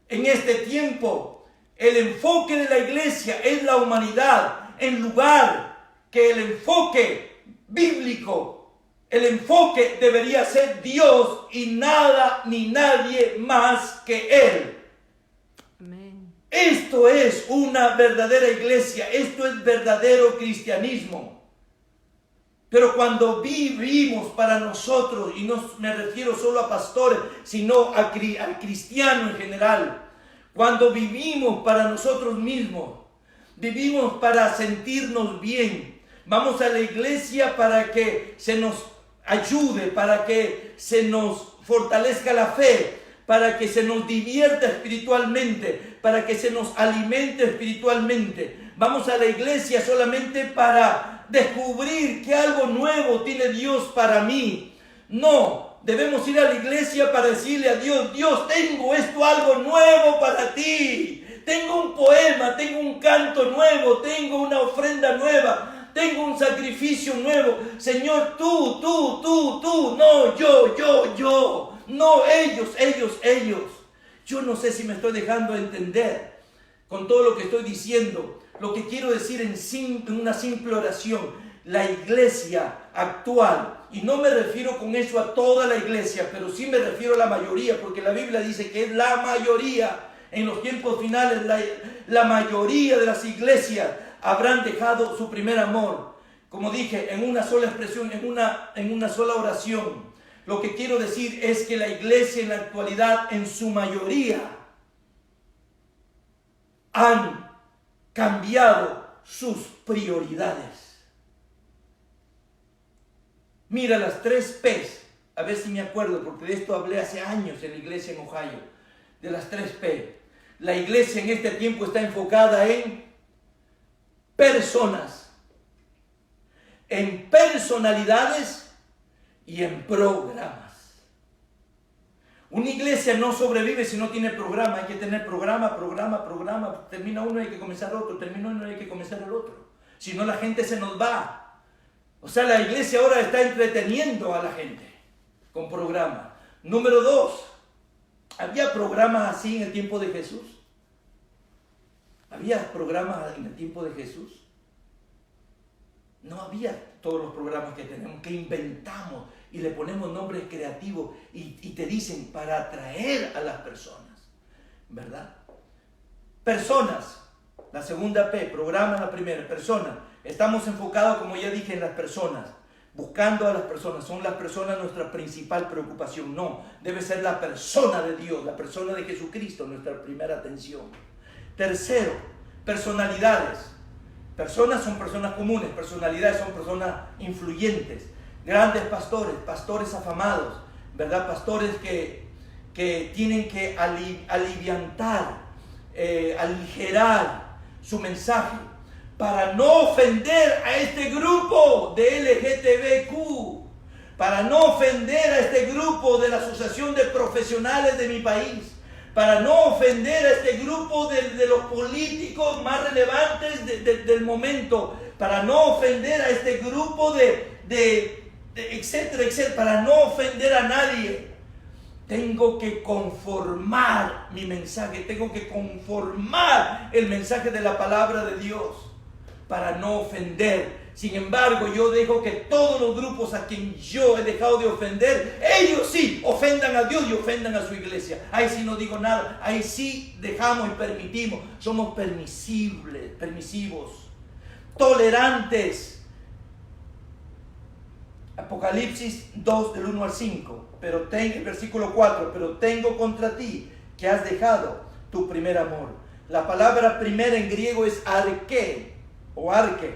En este tiempo, el enfoque de la iglesia es la humanidad, en lugar que el enfoque bíblico, el enfoque debería ser Dios y nada ni nadie más que Él. Amén. Esto es una verdadera iglesia, esto es verdadero cristianismo. Pero cuando vivimos para nosotros, y no me refiero solo a pastores, sino al cristiano en general, cuando vivimos para nosotros mismos, vivimos para sentirnos bien, vamos a la iglesia para que se nos ayude, para que se nos fortalezca la fe, para que se nos divierta espiritualmente, para que se nos alimente espiritualmente. Vamos a la iglesia solamente para descubrir que algo nuevo tiene Dios para mí. No, debemos ir a la iglesia para decirle a Dios: Dios, tengo algo nuevo para ti. Tengo un poema, tengo un canto nuevo, tengo una ofrenda nueva, tengo un sacrificio nuevo. Señor, tú, no, yo, no, ellos. Yo no sé si me estoy dejando entender con todo lo que estoy diciendo. Lo que quiero decir en una simple oración: la iglesia actual, y no me refiero con eso a toda la iglesia, pero sí me refiero a la mayoría, porque la Biblia dice que es la mayoría. En los tiempos finales, la mayoría de las iglesias habrán dejado su primer amor. Como dije, en una sola expresión, en una sola oración, lo que quiero decir es que la iglesia en la actualidad, en su mayoría, han cambiado sus prioridades. Mira las 3 P's, a ver si me acuerdo, porque de esto hablé hace años en la iglesia en Ohio, de las 3 P. La iglesia en este tiempo está enfocada en personas, en personalidades y en programas. Una iglesia no sobrevive si no tiene programa. Hay que tener programa. Termina uno y hay que comenzar otro. Termina uno y hay que comenzar el otro. Si no, la gente se nos va. O sea, la iglesia ahora está entreteniendo a la gente con programa. Número 2. ¿Había programas así en el tiempo de Jesús? ¿Había programas en el tiempo de Jesús? No había todos los programas que tenemos, que inventamos y le ponemos nombres creativos y te dicen para atraer a las personas, ¿verdad? Personas, la segunda P, programa la primera, personas. Estamos enfocados, como ya dije, en las personas, buscando a las personas. Son las personas nuestra principal preocupación. No, debe ser la persona de Dios, la persona de Jesucristo, nuestra primera atención. Tercero, personalidades. Personas son personas comunes, personalidades son personas influyentes, grandes pastores, pastores afamados, ¿verdad? Pastores que tienen que aliviantar, aligerar su mensaje para no ofender a este grupo de LGTBQ, para no ofender a este grupo de la Asociación de Profesionales de mi país, para no ofender a este grupo de los políticos más relevantes del momento, para no ofender a este grupo etcétera, etcétera, para no ofender a nadie. Tengo que conformar mi mensaje, tengo que conformar el mensaje de la palabra de Dios para no ofender. Sin embargo, yo dejo que todos los grupos a quien yo he dejado de ofender, ellos sí ofendan a Dios y ofendan a su iglesia. Ahí sí no digo nada, ahí sí dejamos y permitimos. Somos permisivos, tolerantes. Apocalipsis 2 del 1 al 5, versículo 4, pero tengo contra ti que has dejado tu primer amor. La palabra primera en griego es arke o arke,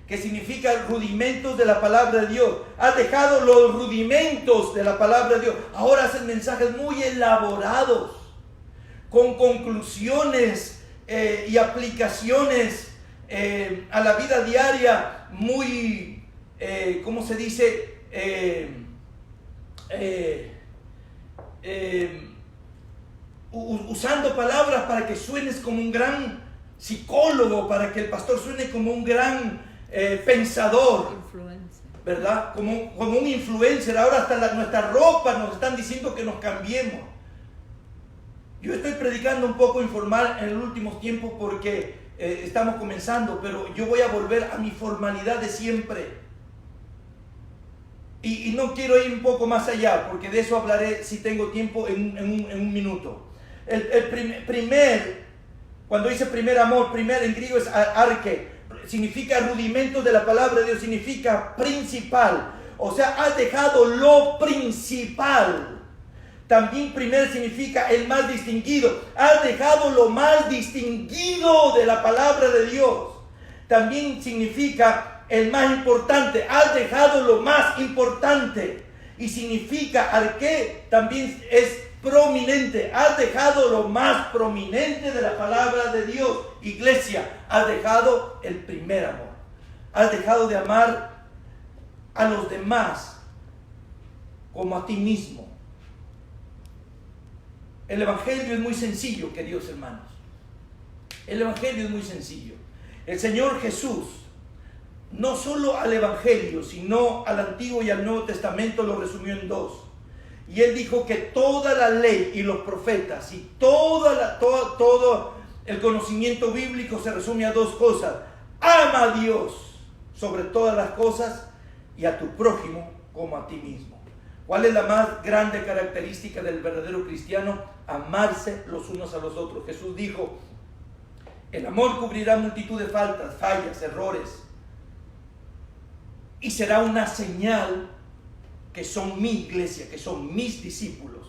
que significa rudimentos de la palabra de Dios. Has dejado los rudimentos de la palabra de Dios. Ahora hacen mensajes muy elaborados, con conclusiones y aplicaciones a la vida diaria muy... ¿cómo se dice? Usando palabras para que suenes como un gran psicólogo, para que el pastor suene como un gran pensador, ¿verdad? Como un influencer. Ahora hasta nuestra ropa nos están diciendo que nos cambiemos. Yo estoy predicando un poco informal en los últimos tiempos porque estamos comenzando, pero yo voy a volver a mi formalidad de siempre. Y no quiero ir un poco más allá, porque de eso hablaré si tengo tiempo en un minuto. Cuando dice primer amor, primer en griego es arke, significa rudimentos de la palabra de Dios, significa principal. O sea, has dejado lo principal. También primer significa el más distinguido. Has dejado lo más distinguido de la palabra de Dios. También significa el más importante, has dejado lo más importante. Y significa arke, también es prominente, has dejado lo más prominente de la palabra de Dios. Iglesia, has dejado el primer amor, has dejado de amar a los demás como a ti mismo. El evangelio es muy sencillo, queridos hermanos. El evangelio es muy sencillo. El Señor Jesús no solo al Evangelio, sino al Antiguo y al Nuevo Testamento lo resumió en dos. Y Él dijo que toda la ley y los profetas y todo el conocimiento bíblico se resume a dos cosas. Ama a Dios sobre todas las cosas y a tu prójimo como a ti mismo. ¿Cuál es la más grande característica del verdadero cristiano? Amarse los unos a los otros. Jesús dijo, el amor cubrirá multitud de fallas, errores. Y será una señal que son mi iglesia, que son mis discípulos.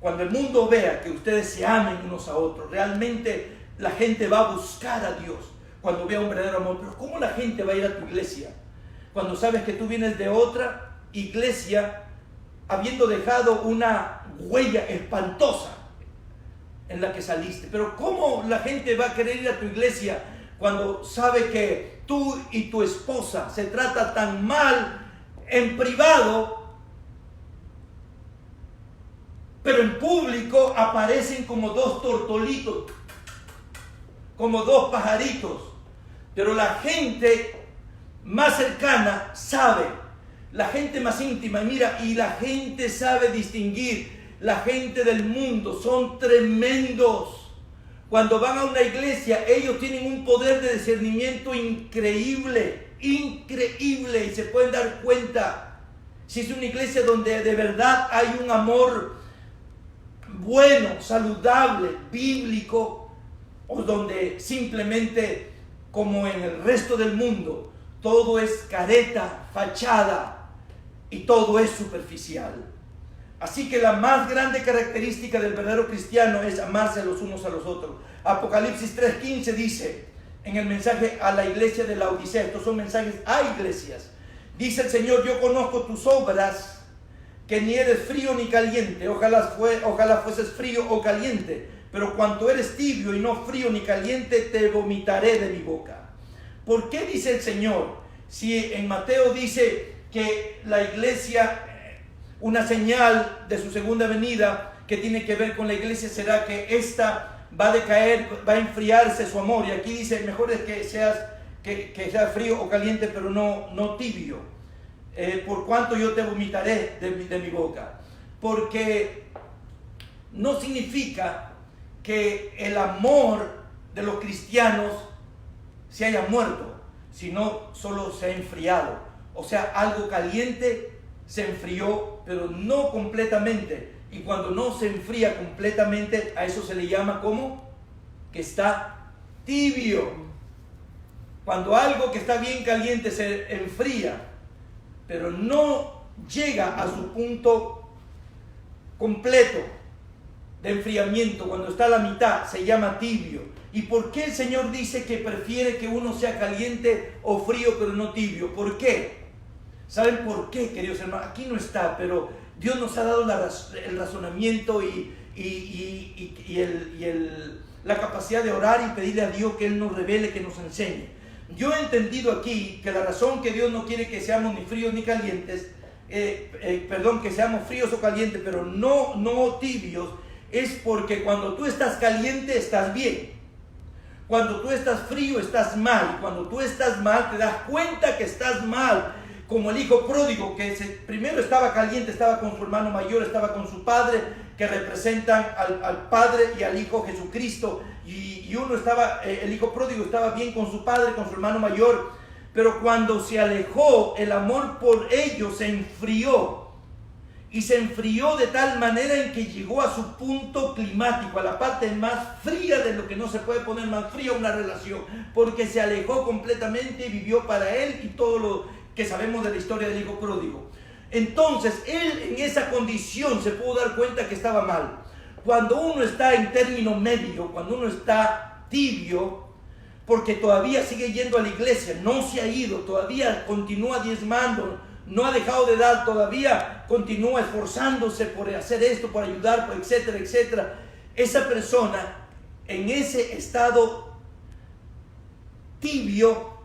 Cuando el mundo vea que ustedes se amen unos a otros, realmente la gente va a buscar a Dios. Cuando vea un verdadero amor. Pero ¿cómo la gente va a ir a tu iglesia? Cuando sabes que tú vienes de otra iglesia, habiendo dejado una huella espantosa en la que saliste. Pero ¿cómo la gente va a querer ir a tu iglesia cuando sabe que tú y tu esposa se trata tan mal en privado, pero en público aparecen como dos tortolitos, como dos pajaritos? Pero la gente más cercana sabe, la gente más íntima, mira, y la gente sabe distinguir. La gente del mundo son tremendos. Cuando van a una iglesia, ellos tienen un poder de discernimiento increíble. increíble y se pueden dar cuenta si es una iglesia donde de verdad hay un amor bueno, saludable, bíblico, o donde simplemente, como en el resto del mundo, todo es careta, fachada y todo es superficial. Así que la más grande característica del verdadero cristiano es amarse los unos a los otros. Apocalipsis 3:15 dice, en el mensaje a la iglesia de la Odisea, estos son mensajes a iglesias, dice el Señor: yo conozco tus obras, que ni eres frío ni caliente. Ojalá fueses frío o caliente, pero cuanto eres tibio y no frío ni caliente, te vomitaré de mi boca. ¿Por qué dice el Señor? Si en Mateo dice que la iglesia, una señal de su segunda venida que tiene que ver con la iglesia será que ésta va a decaer, va a enfriarse su amor, y aquí dice: mejor es que seas frío o caliente, pero no tibio, por cuanto yo te vomitaré de mi boca. Porque no significa que el amor de los cristianos se haya muerto, sino solo se ha enfriado. O sea, algo caliente se enfrió, pero no completamente. Y cuando no se enfría completamente, a eso se le llama como que está tibio. Cuando algo que está bien caliente se enfría, pero no llega a su punto completo de enfriamiento, cuando está a la mitad, se llama tibio. ¿Y por qué el Señor dice que prefiere que uno sea caliente o frío, pero no tibio? ¿Por qué? ¿Saben por qué, queridos hermanos? Aquí no está, pero Dios nos ha dado el razonamiento y la capacidad de orar y pedirle a Dios que Él nos revele, que nos enseñe. Yo he entendido aquí que la razón que Dios no quiere que seamos ni fríos ni calientes, que seamos fríos o calientes, pero no tibios, es porque cuando tú estás caliente estás bien. Cuando tú estás frío estás mal. Cuando tú estás mal te das cuenta que estás mal. Como el hijo pródigo, que primero estaba caliente, estaba con su hermano mayor, estaba con su padre, que representan al Padre y al Hijo Jesucristo. Y el hijo pródigo estaba bien con su padre, con su hermano mayor, pero cuando se alejó, el amor por ellos se enfrió. Y se enfrió de tal manera en que llegó a su punto climático, a la parte más fría de lo que no se puede poner más fría una relación, porque se alejó completamente y vivió para él y todo lo que sabemos de la historia del hijo pródigo. Entonces él en esa condición se pudo dar cuenta que estaba mal. Cuando uno está en término medio, cuando uno está tibio, porque todavía sigue yendo a la iglesia, no se ha ido, todavía continúa diezmando, no ha dejado de dar, todavía continúa esforzándose por hacer esto, por ayudar, por etcétera, etcétera. Esa persona en ese estado tibio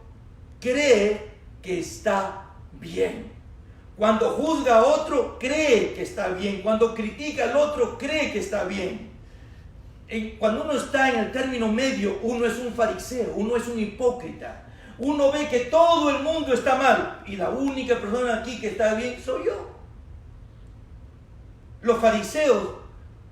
cree que está bien. Cuando juzga a otro, cree que está bien. Cuando critica al otro, cree que está bien. Cuando uno está en el término medio, uno es un fariseo, uno es un hipócrita. Uno ve que todo el mundo está mal y la única persona aquí que está bien soy yo. Los fariseos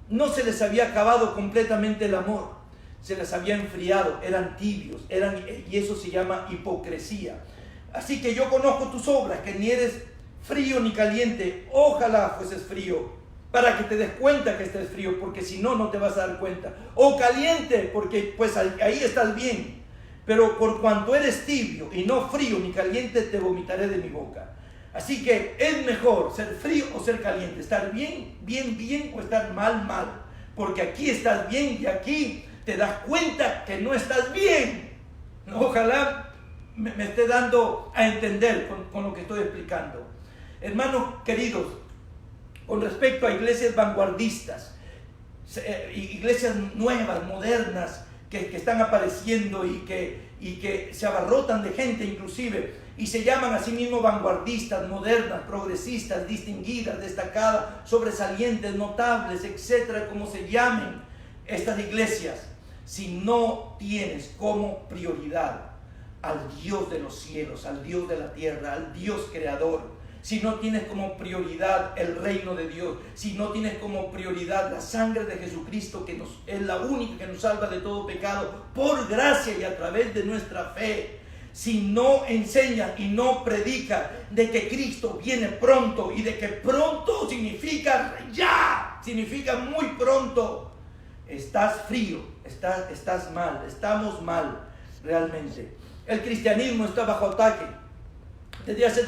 no se les había acabado completamente el amor, se les había enfriado, eran tibios, y eso se llama hipocresía. Así que yo conozco tus obras, que ni eres frío ni caliente. Ojalá fueses frío, para que te des cuenta que estés frío, porque si no, no te vas a dar cuenta. O caliente, porque pues ahí estás bien. Pero por cuanto eres tibio y no frío ni caliente, te vomitaré de mi boca. Así que es mejor ser frío o ser caliente, estar bien, bien, bien, o estar mal, mal. Porque aquí estás bien y aquí te das cuenta que no estás bien. Ojalá me esté dando a entender con lo que estoy explicando. Hermanos queridos, con respecto a iglesias vanguardistas, iglesias nuevas, modernas, que están apareciendo y que se abarrotan de gente inclusive, y se llaman a sí mismos vanguardistas, modernas, progresistas, distinguidas, destacadas, sobresalientes, notables, etcétera, como se llamen estas iglesias. Si no tienes como prioridad al Dios de los cielos, al Dios de la tierra, al Dios creador, si no tienes como prioridad el reino de Dios, si no tienes como prioridad la sangre de Jesucristo, que es la única que nos salva de todo pecado, por gracia y a través de nuestra fe, si no enseñas y no predicas de que Cristo viene pronto, y de que pronto significa ya, significa muy pronto, estás frío, estás mal, estamos mal realmente. El cristianismo está bajo ataque. Desde hace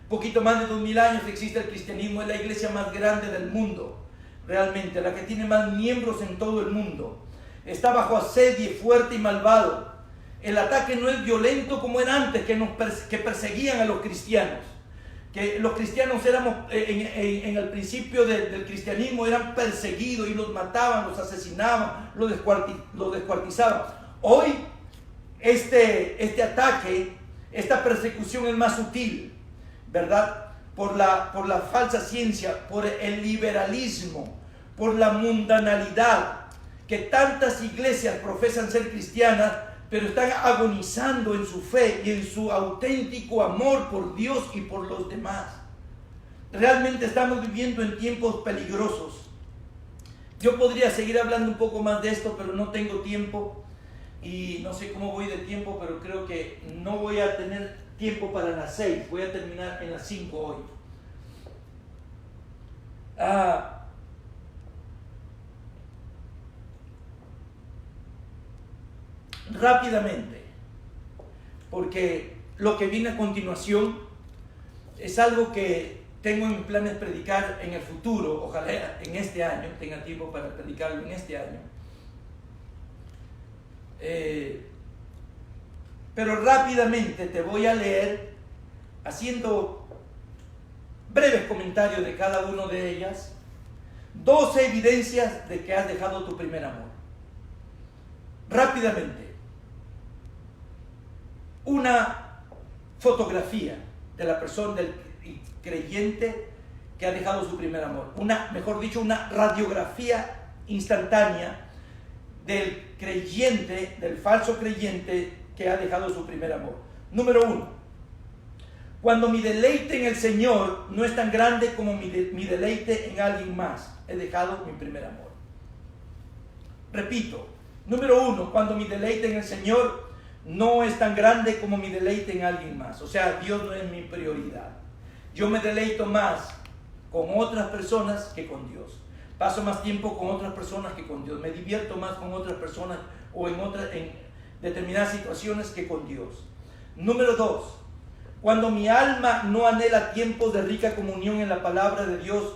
poquito más de 2000 años existe el cristianismo. Es la iglesia más grande del mundo, realmente, la que tiene más miembros en todo el mundo. Está bajo asedio, fuerte y malvado. El ataque no es violento como era antes, que perseguían a los cristianos. Que los cristianos éramos, en el principio del cristianismo, eran perseguidos y los mataban, los asesinaban, los descuartizaban. Hoy este ataque, esta persecución es más sutil, ¿verdad? Por la falsa ciencia, por el liberalismo, por la mundanalidad, que tantas iglesias profesan ser cristianas, pero están agonizando en su fe y en su auténtico amor por Dios y por los demás. Realmente estamos viviendo en tiempos peligrosos. Yo podría seguir hablando un poco más de esto, pero no tengo tiempo. Y no sé cómo voy de tiempo, pero creo que no voy a tener tiempo para las 6. Voy a terminar en las 5 hoy. Rápidamente, porque lo que viene a continuación es algo que tengo en mis planes predicar en el futuro. Ojalá en este año tenga tiempo para predicarlo en este año. Pero rápidamente te voy a leer, haciendo breves comentarios de cada una de ellas, 12 evidencias de que has dejado tu primer amor. Rápidamente. Una fotografía de la persona, del creyente que ha dejado su primer amor. Mejor dicho, una radiografía instantánea del creyente, del falso creyente que ha dejado su primer amor. Número 1. Cuando mi deleite en el Señor no es tan grande como mi deleite en alguien más, he dejado mi primer amor. Repito. Número 1. Cuando mi deleite en el Señor no es tan grande como mi deleite en alguien más. O sea, Dios no es mi prioridad. Yo me deleito más con otras personas que con Dios. Paso más tiempo con otras personas que con Dios. Me divierto más con otras personas o en determinadas situaciones que con Dios. Número 2. Cuando mi alma no anhela tiempos de rica comunión en la palabra de Dios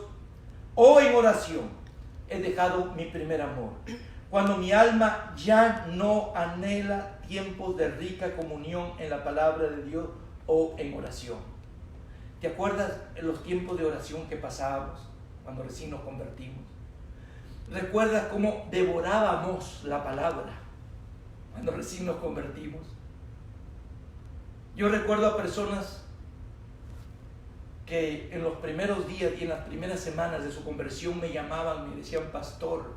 o en oración, he dejado mi primer amor. Cuando mi alma ya no anhela tiempos de rica comunión en la palabra de Dios o en oración. ¿Te acuerdas en los tiempos de oración que pasábamos cuando recién nos convertimos? ¿Recuerdas cómo devorábamos la palabra cuando recién nos convertimos? Yo recuerdo a personas que en los primeros días y en las primeras semanas de su conversión me llamaban, me decían pastor,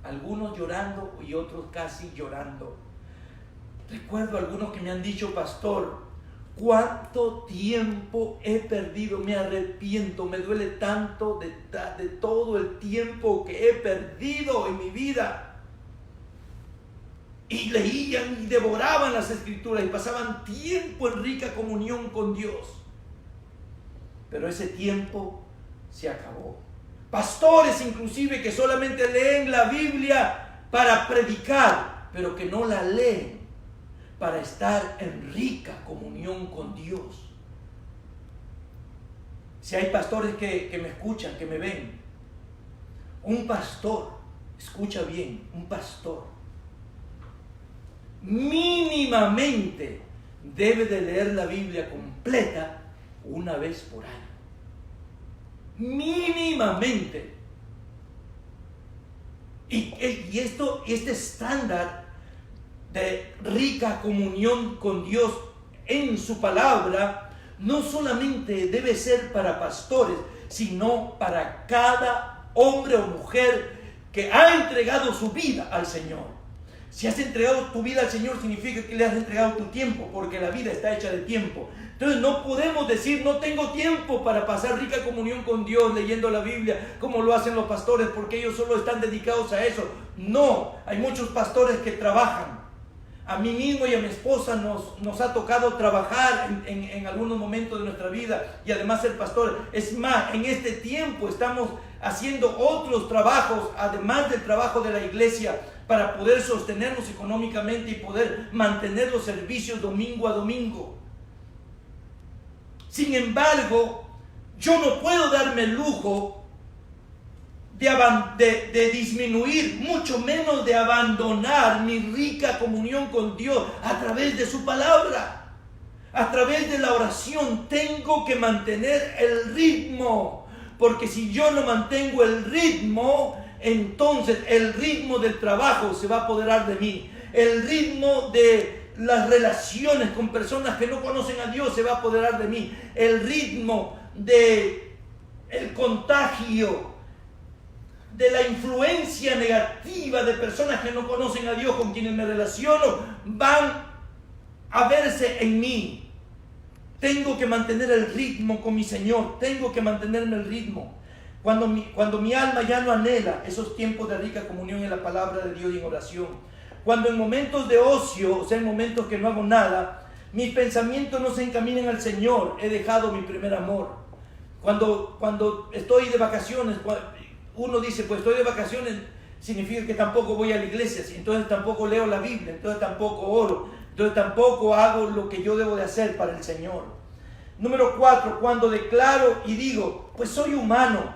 algunos llorando y otros casi llorando. Recuerdo a algunos que me han dicho, pastor, ¿cuánto tiempo he perdido? Me arrepiento, me duele tanto de todo el tiempo que he perdido en mi vida. Y leían y devoraban las escrituras y pasaban tiempo en rica comunión con Dios. Pero ese tiempo se acabó. Pastores inclusive que solamente leen la Biblia para predicar, pero que no la leen para estar en rica comunión con Dios. Si hay pastores que me escuchan, que me ven, un pastor, escucha bien, un pastor mínimamente debe de leer la Biblia completa una vez por año. Mínimamente. Y este estándar de rica comunión con Dios en su palabra no solamente debe ser para pastores, sino para cada hombre o mujer que ha entregado su vida al Señor. Si has entregado tu vida al Señor, significa que le has entregado tu tiempo, porque la vida está hecha de tiempo. Entonces no podemos decir, no tengo tiempo para pasar rica comunión con Dios leyendo la Biblia, como lo hacen los pastores, porque ellos solo están dedicados a eso. No, hay muchos pastores que trabajan. A mí mismo y a mi esposa nos ha tocado trabajar en algunos momentos de nuestra vida y además ser pastores. Es más, en este tiempo estamos haciendo otros trabajos, además del trabajo de la iglesia, para poder sostenernos económicamente y poder mantener los servicios domingo a domingo. Sin embargo, yo no puedo darme el lujo de disminuir, mucho menos de abandonar mi rica comunión con Dios a través de su palabra, a través de la oración. Tengo que mantener el ritmo, porque si yo no mantengo el ritmo, entonces el ritmo del trabajo se va a apoderar de mí, el ritmo de las relaciones con personas que no conocen a Dios se va a apoderar de mí, el ritmo de el contagio de la influencia negativa de personas que no conocen a Dios, con quienes me relaciono, van a verse en mí. Tengo que mantener el ritmo con mi Señor, tengo que mantenerme el ritmo. Cuando mi alma ya no anhela esos tiempos de rica comunión en la palabra de Dios y en oración, cuando en momentos de ocio, o sea, en momentos que no hago nada, mis pensamientos no se encaminan al Señor, he dejado mi primer amor. Cuando estoy de vacaciones, uno dice, pues estoy de vacaciones, significa que tampoco voy a la iglesia, entonces tampoco leo la Biblia, entonces tampoco oro, entonces tampoco hago lo que yo debo de hacer para el Señor. Número 4, cuando declaro y digo, pues soy humano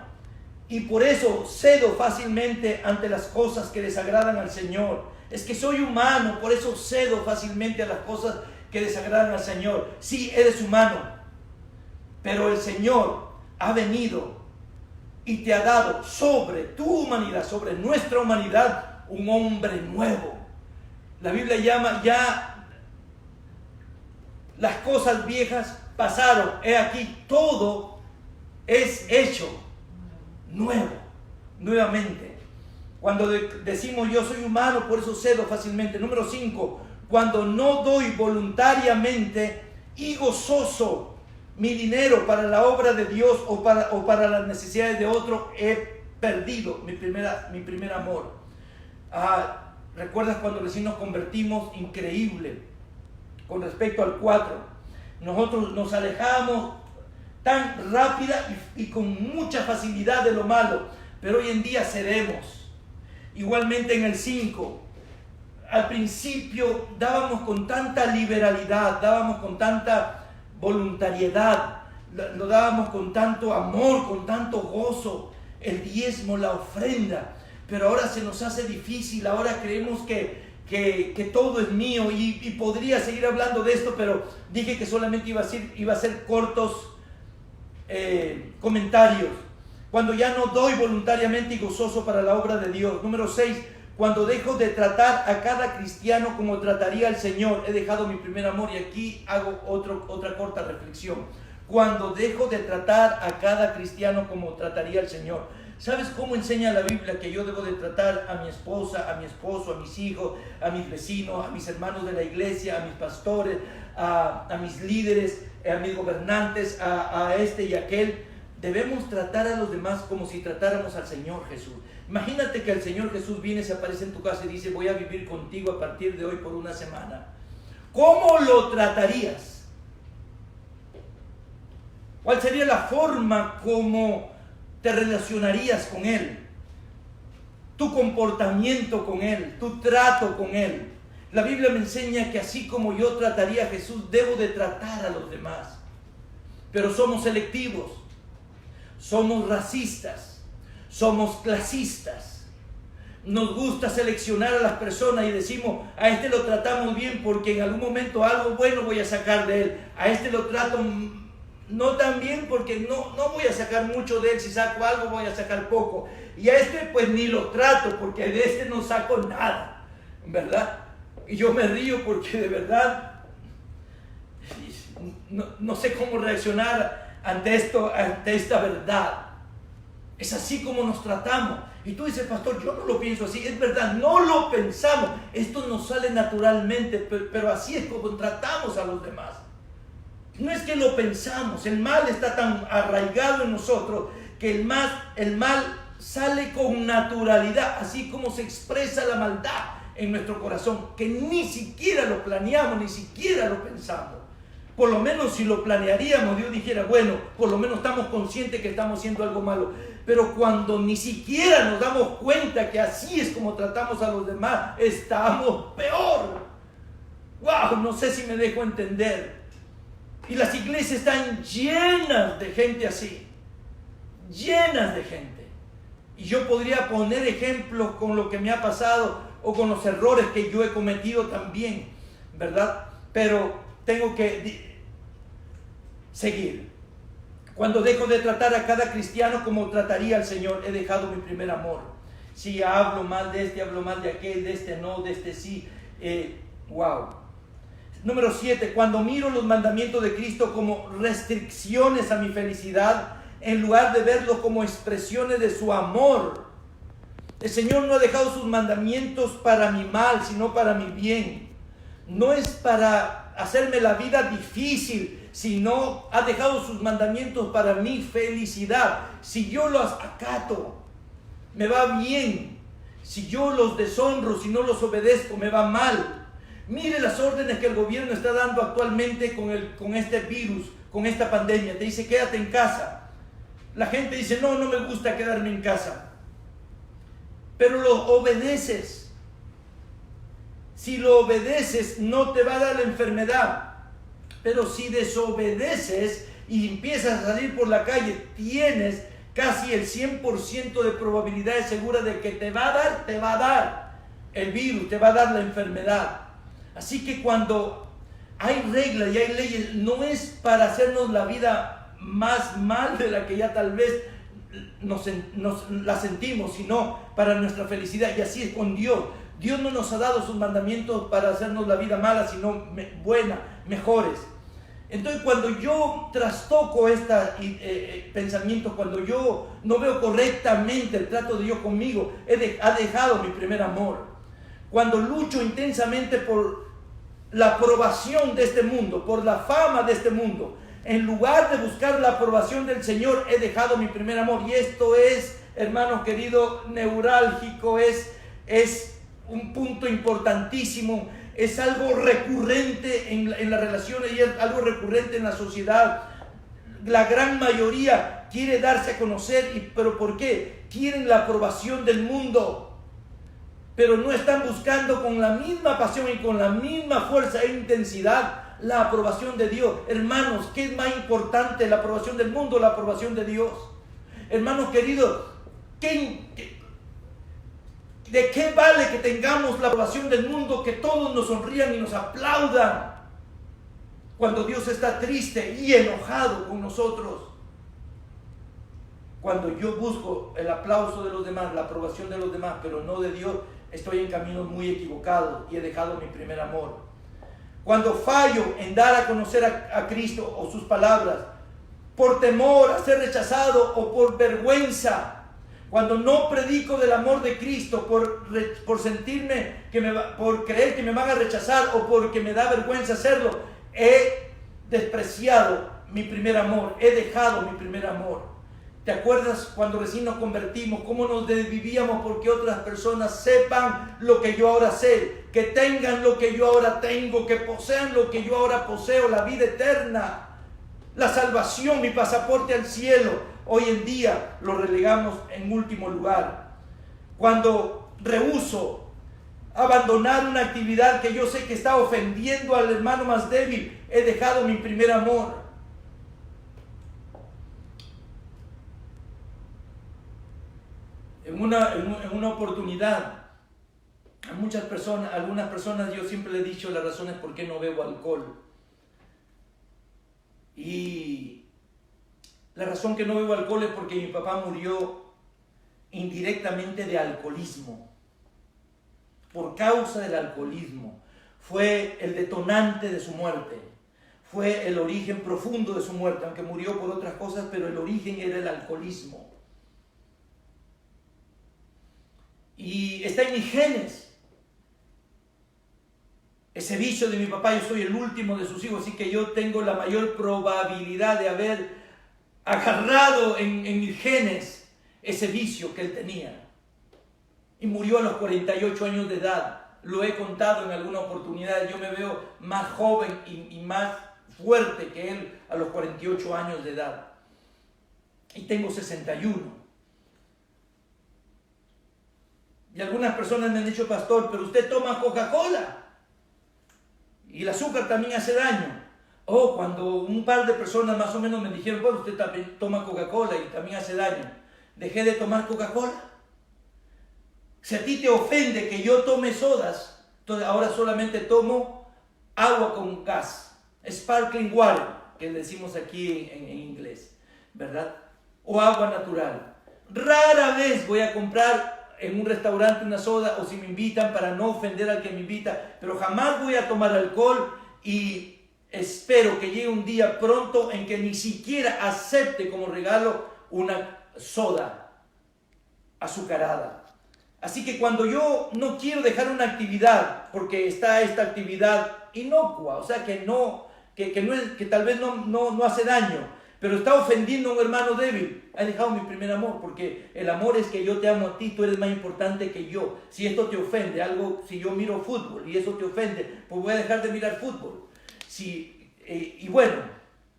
y por eso cedo fácilmente ante las cosas que desagradan al Señor. Es que soy humano, por eso cedo fácilmente a las cosas que desagradan al Señor. Sí, eres humano, pero el Señor ha venido y te ha dado sobre tu humanidad, sobre nuestra humanidad, un hombre nuevo. La Biblia llama ya las cosas viejas pasaron. He aquí, todo es hecho nuevo, nuevamente. Cuando decimos yo soy humano, por eso cedo fácilmente. Número 5, cuando no doy voluntariamente y gozoso mi dinero para la obra de Dios o para las necesidades de otro, he perdido mi primer amor. ¿Recuerdas cuando recién nos convertimos? Increíble. Con respecto al 4, nosotros nos alejamos tan rápida y con mucha facilidad de lo malo, pero hoy en día cedemos. Igualmente en el 5, al principio dábamos con tanta liberalidad, dábamos con tanta voluntariedad, lo dábamos con tanto amor, con tanto gozo, el diezmo, la ofrenda, pero ahora se nos hace difícil. Ahora creemos que todo es mío y podría seguir hablando de esto, pero dije que solamente iba a ser cortos comentarios. Cuando ya no doy voluntariamente y gozoso para la obra de Dios. Número 6, cuando dejo de tratar a cada cristiano como trataría al Señor, he dejado mi primer amor. Y aquí hago otra corta reflexión. Cuando dejo de tratar a cada cristiano como trataría al Señor. ¿Sabes cómo enseña la Biblia que yo debo de tratar a mi esposa, a mi esposo, a mis hijos, a mis vecinos, a mis hermanos de la iglesia, a mis pastores, a mis líderes, a mis gobernantes, a este y aquel? Debemos tratar a los demás como si tratáramos al Señor Jesús. Imagínate que el Señor Jesús viene, se aparece en tu casa y dice, voy a vivir contigo a partir de hoy por una semana. ¿Cómo lo tratarías? ¿Cuál sería la forma como te relacionarías con Él? Tu comportamiento con Él, tu trato con Él. La Biblia me enseña que así como yo trataría a Jesús, debo de tratar a los demás. Pero somos selectivos. Somos racistas, somos clasistas. Nos gusta seleccionar a las personas y decimos, a este lo tratamos bien porque en algún momento algo bueno voy a sacar de él. A este lo trato no tan bien porque no voy a sacar mucho de él. Si saco algo voy a sacar poco. Y a este pues ni lo trato porque de este no saco nada, ¿verdad? Y yo me río porque de verdad no sé cómo reaccionar ante esta verdad. Es así como nos tratamos. Y tú dices, pastor, yo no lo pienso así. Es verdad, no lo pensamos. Esto nos sale naturalmente, pero así es como tratamos a los demás. No es que lo pensamos. El mal está tan arraigado en nosotros que el mal sale con naturalidad, así como se expresa la maldad en nuestro corazón que ni siquiera lo planeamos, ni siquiera lo pensamos. Por lo menos si lo planearíamos, Dios dijera, bueno, por lo menos estamos conscientes que estamos haciendo algo malo. Pero cuando ni siquiera nos damos cuenta que así es como tratamos a los demás, estamos peor. ¡Wow! No sé si me dejo entender. Y las iglesias están llenas de gente así. Llenas de gente. Y yo podría poner ejemplos con lo que me ha pasado o con los errores que yo he cometido también, ¿verdad? Pero tengo que seguir. Cuando dejo de tratar a cada cristiano como trataría al Señor, he dejado mi primer amor. Si hablo mal de este, hablo mal de aquel, de este no, de este sí. Wow. Número 7. Cuando miro los mandamientos de Cristo como restricciones a mi felicidad, en lugar de verlos como expresiones de su amor. El Señor no ha dejado sus mandamientos para mi mal, sino para mi bien. No es para hacerme la vida difícil, sino ha dejado sus mandamientos para mi felicidad. Si yo los acato, me va bien. Si yo los deshonro, si no los obedezco, me va mal. Mire las órdenes que el gobierno está dando actualmente con este virus, con esta pandemia. Te dice, quédate en casa. La gente dice, no me gusta quedarme en casa. Pero lo obedeces. Si lo obedeces, no te va a dar la enfermedad. Pero si desobedeces y empiezas a salir por la calle, tienes casi el 100% de probabilidades seguras de que te va a dar el virus, te va a dar la enfermedad. Así que cuando hay reglas y hay leyes, no es para hacernos la vida más mal de la que ya tal vez nos la sentimos, sino para nuestra felicidad. Y así es con Dios. Dios no nos ha dado sus mandamientos para hacernos la vida mala, sino buena, mejores. Entonces, cuando yo trastoco estos pensamientos, cuando yo no veo correctamente el trato de Dios conmigo, ha dejado mi primer amor. Cuando lucho intensamente por la aprobación de este mundo, por la fama de este mundo, en lugar de buscar la aprobación del Señor, he dejado mi primer amor. Y esto es, hermanos queridos, neurálgico, es un punto importantísimo, es algo recurrente en las relaciones y es algo recurrente en la sociedad. La gran mayoría quiere darse a conocer, pero ¿por qué? Quieren la aprobación del mundo, pero no están buscando con la misma pasión y con la misma fuerza e intensidad la aprobación de Dios. Hermanos, ¿qué es más importante, la aprobación del mundo o la aprobación de Dios? Hermanos queridos, ¿de qué vale que tengamos la aprobación del mundo, que todos nos sonrían y nos aplaudan, cuando Dios está triste y enojado con nosotros? Cuando yo busco el aplauso de los demás, la aprobación de los demás, pero no de Dios, estoy en caminos muy equivocados y he dejado mi primer amor. Cuando fallo en dar a conocer a Cristo o sus palabras, por temor a ser rechazado o por vergüenza, cuando no predico del amor de Cristo por sentirme por creer que me van a rechazar o porque me da vergüenza hacerlo, he despreciado mi primer amor, he dejado mi primer amor. ¿Te acuerdas cuando recién nos convertimos, cómo nos desvivíamos porque otras personas sepan lo que yo ahora sé, que tengan lo que yo ahora tengo, que posean lo que yo ahora poseo, la vida eterna, la salvación, mi pasaporte al cielo? Hoy en día lo relegamos en último lugar. Cuando rehúso abandonar una actividad que yo sé que está ofendiendo al hermano más débil, he dejado mi primer amor. En una oportunidad, algunas personas, yo siempre les he dicho las razones por qué no bebo alcohol. Y la razón que no bebo alcohol es porque mi papá murió indirectamente de alcoholismo. Por causa del alcoholismo. Fue el detonante de su muerte. Fue el origen profundo de su muerte, aunque murió por otras cosas, pero el origen era el alcoholismo. Y está en mis genes. Ese vicio de mi papá, yo soy el último de sus hijos, así que yo tengo la mayor probabilidad de haber agarrado en mis genes ese vicio que él tenía. Y murió a los 48 años de edad. lo he contado en alguna oportunidad, yo me veo más joven y más fuerte que él a los 48 años de edad. Y tengo 61. Y algunas personas me han dicho, pastor, pero usted toma Coca-Cola. Y el azúcar también hace daño. Cuando un par de personas más o menos me dijeron, bueno, usted también toma Coca-Cola y también hace daño. Dejé de tomar Coca-Cola. Si a ti te ofende que yo tome sodas, entonces ahora solamente tomo agua con gas. Sparkling water, que decimos aquí en inglés, ¿verdad? O agua natural. Rara vez voy a comprar en un restaurante una soda o si me invitan para no ofender al que me invita, pero jamás voy a tomar alcohol y espero que llegue un día pronto en que ni siquiera acepte como regalo una soda azucarada. Así que cuando yo no quiero dejar una actividad porque está esta actividad inocua, o sea que tal vez no hace daño, pero está ofendiendo a un hermano débil, he dejado mi primer amor, porque el amor es que yo te amo a ti, tú eres más importante que yo. Si esto te ofende, si yo miro fútbol y eso te ofende, pues voy a dejar de mirar fútbol. Y bueno,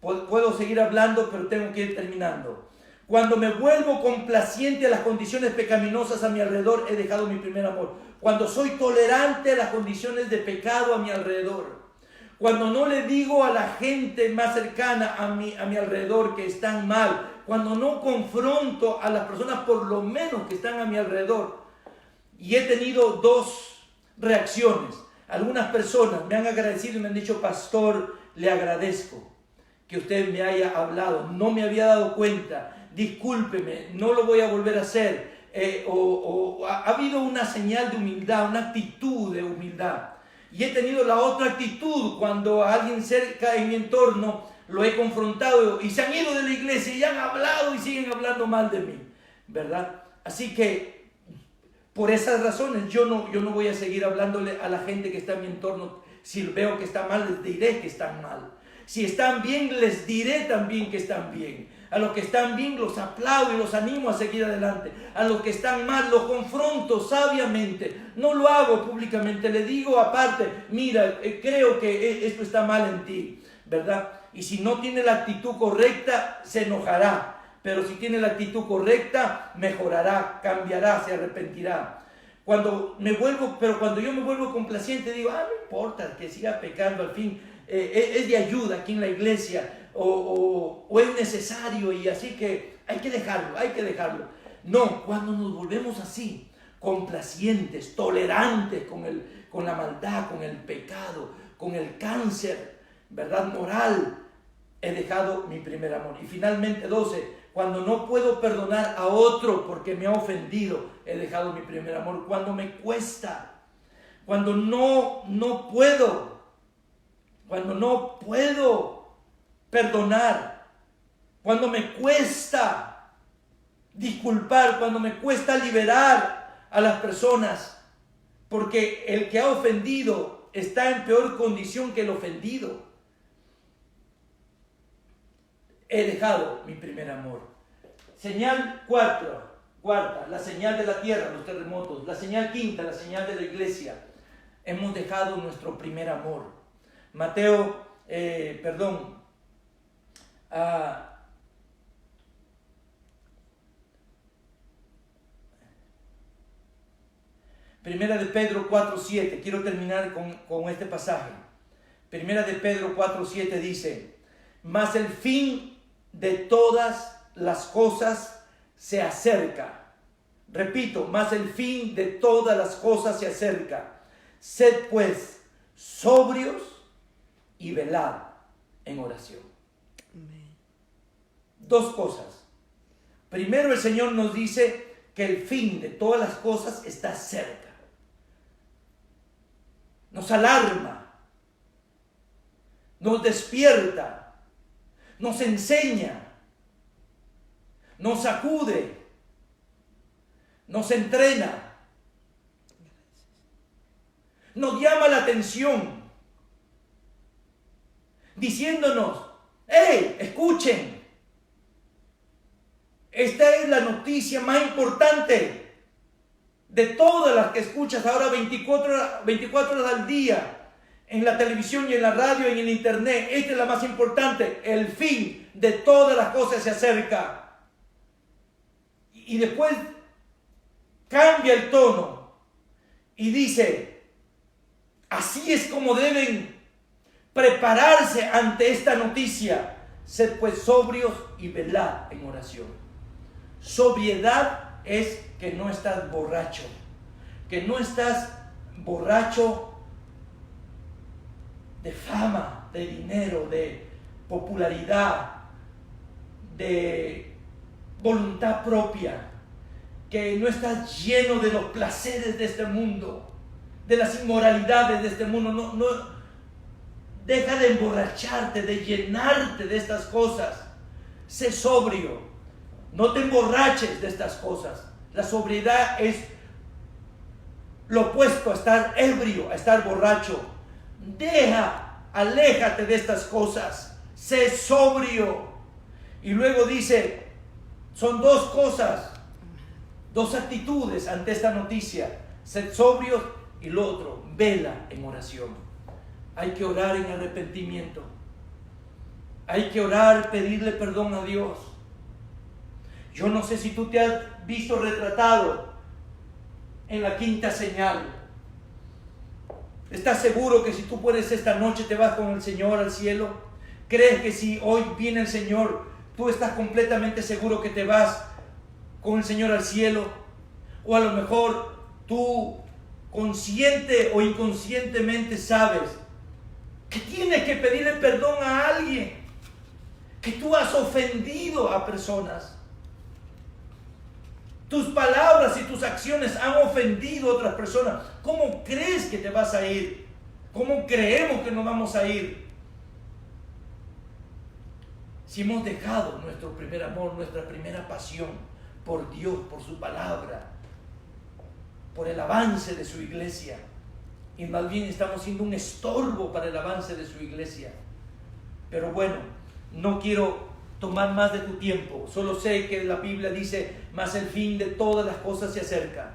puedo seguir hablando, pero tengo que ir terminando. Cuando me vuelvo complaciente a las condiciones pecaminosas a mi alrededor, he dejado mi primer amor. Cuando soy tolerante a las condiciones de pecado a mi alrededor. Cuando no le digo a la gente más cercana a mi alrededor que están mal. Cuando no confronto a las personas por lo menos que están a mi alrededor. Y he tenido dos reacciones. Algunas personas me han agradecido y me han dicho, pastor, le agradezco que usted me haya hablado. No me había dado cuenta. Discúlpeme, no lo voy a volver a hacer. Ha habido una señal de humildad, una actitud de humildad. Y he tenido la otra actitud cuando a alguien cerca en mi entorno lo he confrontado y se han ido de la iglesia y han hablado y siguen hablando mal de mí, ¿verdad? Así que por esas razones yo no voy a seguir hablándole a la gente que está en mi entorno. Si veo que está mal, les diré que están mal. Si están bien, les diré también que están bien. A los que están bien los aplaudo y los animo a seguir adelante. A los que están mal los confronto sabiamente. No lo hago públicamente, le digo aparte, mira, creo que esto está mal en ti, ¿verdad? Y si no tiene la actitud correcta, se enojará. Pero si tiene la actitud correcta, mejorará, cambiará, se arrepentirá. Cuando yo me vuelvo complaciente, digo, no importa que siga pecando, al fin es de ayuda aquí en la iglesia. O es necesario y así que hay que dejarlo. No, cuando nos volvemos así, complacientes, tolerantes con la maldad, con el pecado, con el cáncer, ¿verdad? Moral, he dejado mi primer amor. Y finalmente 12, cuando no puedo perdonar a otro porque me ha ofendido, he dejado mi primer amor. Cuando me cuesta, cuando no puedo perdonar, cuando me cuesta disculpar, cuando me cuesta liberar a las personas, porque el que ha ofendido está en peor condición que el ofendido. He dejado mi primer amor. Señal cuarta, la señal de la tierra, los terremotos. La señal quinta, la señal de la iglesia. Hemos dejado nuestro primer amor. Primera de Pedro 4:7, quiero terminar con este pasaje. Primera de Pedro 4:7 dice, mas el fin de todas las cosas se acerca. Repito, mas el fin de todas las cosas se acerca. Sed pues sobrios y velad en oración. Amén. Dos cosas. Primero, el Señor nos dice que el fin de todas las cosas está cerca. Nos alarma, nos despierta, nos enseña, nos sacude, nos entrena, nos llama la atención, diciéndonos, ¡hey, escuchen! Esta es la noticia más importante. de todas las que escuchas ahora 24 horas al día, en la televisión y en la radio y en el internet, esta es la más importante: el fin de todas las cosas se acerca. Y después cambia el tono y dice: así es como deben prepararse ante esta noticia. Sed pues sobrios y velad en oración. Sobriedad es que no estás borracho, que no estás borracho de fama, de dinero, de popularidad, de voluntad propia, que no estás lleno de los placeres de este mundo, de las inmoralidades de este mundo. No, deja de emborracharte, de llenarte de estas cosas. Sé sobrio, no te emborraches de estas cosas. La sobriedad es lo opuesto a estar ebrio, a estar borracho. Aléjate de estas cosas, sé sobrio. Y luego dice, son dos cosas, dos actitudes ante esta noticia: sed sobrios, y lo otro, vela en oración. Hay que orar en arrepentimiento, hay que orar, pedirle perdón a Dios. Yo no sé si tú te has visto retratado en la quinta señal. ¿Estás seguro que si tú puedes esta noche te vas con el Señor al cielo? ¿Crees que si hoy viene el Señor, tú estás completamente seguro que te vas con el Señor al cielo? O a lo mejor tú, consciente o inconscientemente, sabes que tienes que pedirle perdón a alguien, que tú has ofendido a personas. Tus palabras y tus acciones han ofendido a otras personas. ¿Cómo crees que te vas a ir? ¿Cómo creemos que nos vamos a ir? Si hemos dejado nuestro primer amor, nuestra primera pasión por Dios, por su palabra, por el avance de su iglesia, y más bien estamos siendo un estorbo para el avance de su iglesia. Pero bueno, no quiero tomar más de tu tiempo. Solo sé que la Biblia dice: mas el fin de todas las cosas se acerca.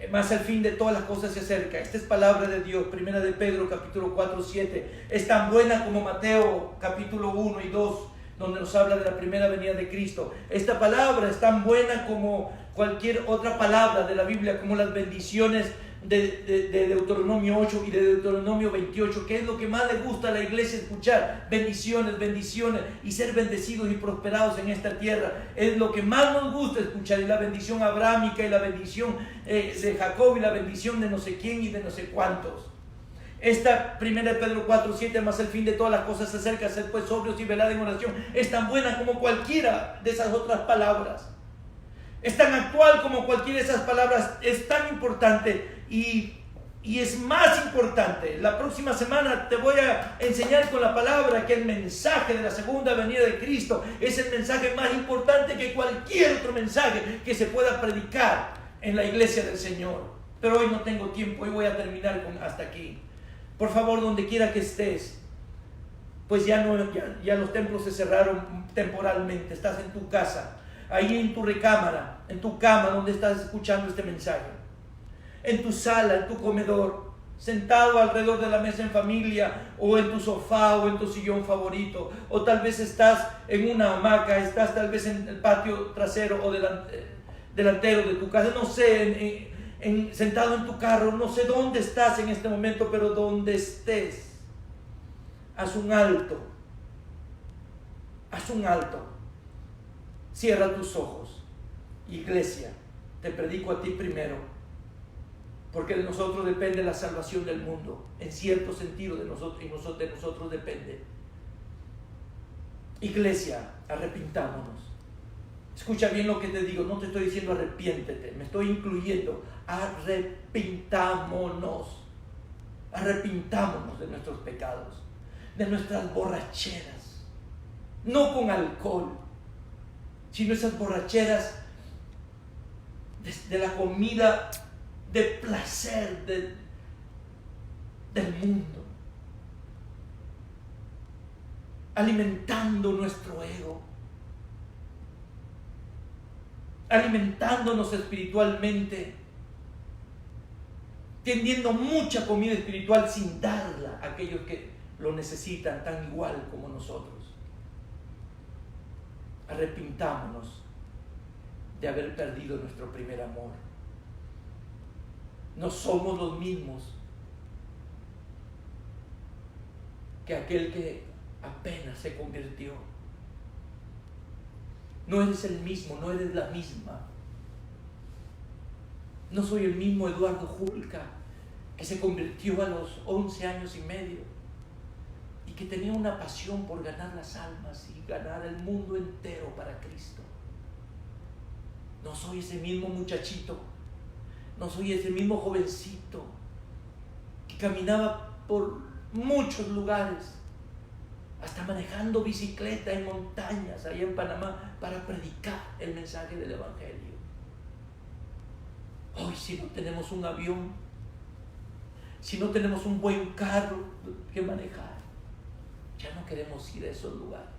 Mas el fin de todas las cosas se acerca. Esta es palabra de Dios. Primera de Pedro, capítulo 4, 7. Es tan buena como Mateo, capítulo 1 y 2, donde nos habla de la primera venida de Cristo. Esta palabra es tan buena como cualquier otra palabra de la Biblia, como las bendiciones de Deuteronomio 8 y de Deuteronomio 28. ¿Qué es lo que más le gusta a la iglesia escuchar? Bendiciones, bendiciones, y ser bendecidos y prosperados en esta tierra. Es lo que más nos gusta escuchar. Y la bendición abrámica, y la bendición de Jacob, y la bendición de no sé quién y de no sé cuántos. Esta primera de Pedro 4, 7, más el fin de todas las cosas se acerca, sed pues sobrios y velad en oración. Es tan buena como cualquiera de esas otras palabras. Es tan actual como cualquiera de esas palabras. Es tan importante y es más importante. La próxima semana te voy a enseñar con la palabra que el mensaje de la segunda venida de Cristo es el mensaje más importante que cualquier otro mensaje que se pueda predicar en la iglesia del Señor. Pero hoy no tengo tiempo, hoy voy a terminar hasta aquí. Por favor, donde quiera que estés, pues ya los templos se cerraron temporalmente. Estás en tu casa, ahí en tu recámara, en tu cama donde estás escuchando este mensaje, en tu sala, en tu comedor, sentado alrededor de la mesa en familia, o en tu sofá, o en tu sillón favorito, o tal vez estás en una hamaca, estás tal vez en el patio trasero o delantero de tu casa, no sé, sentado en tu carro, no sé dónde estás en este momento, pero donde estés, haz un alto, cierra tus ojos. Iglesia, te predico a ti primero, porque de nosotros depende la salvación del mundo. En cierto sentido de nosotros depende. Iglesia, arrepintámonos. Escucha bien lo que te digo, no te estoy diciendo arrepiéntete, me estoy incluyendo. Arrepintámonos de nuestros pecados, de nuestras borracheras, no con alcohol, sino esas borracheras de la comida de placer del mundo, alimentando nuestro ego, alimentándonos espiritualmente, teniendo mucha comida espiritual sin darla a aquellos que lo necesitan tan igual como nosotros. Arrepintámonos de haber perdido nuestro primer amor. No somos los mismos que aquel que apenas se convirtió. No eres el mismo, no eres la misma. No soy el mismo Eduardo Julca que se convirtió a los 11 años y medio y que tenía una pasión por ganar las almas y ganar el mundo entero para Cristo. No soy ese mismo muchachito, no soy ese mismo jovencito que caminaba por muchos lugares, hasta manejando bicicleta en montañas allá en Panamá para predicar el mensaje del Evangelio. Hoy, si no tenemos un avión, si no tenemos un buen carro que manejar, ya no queremos ir a esos lugares.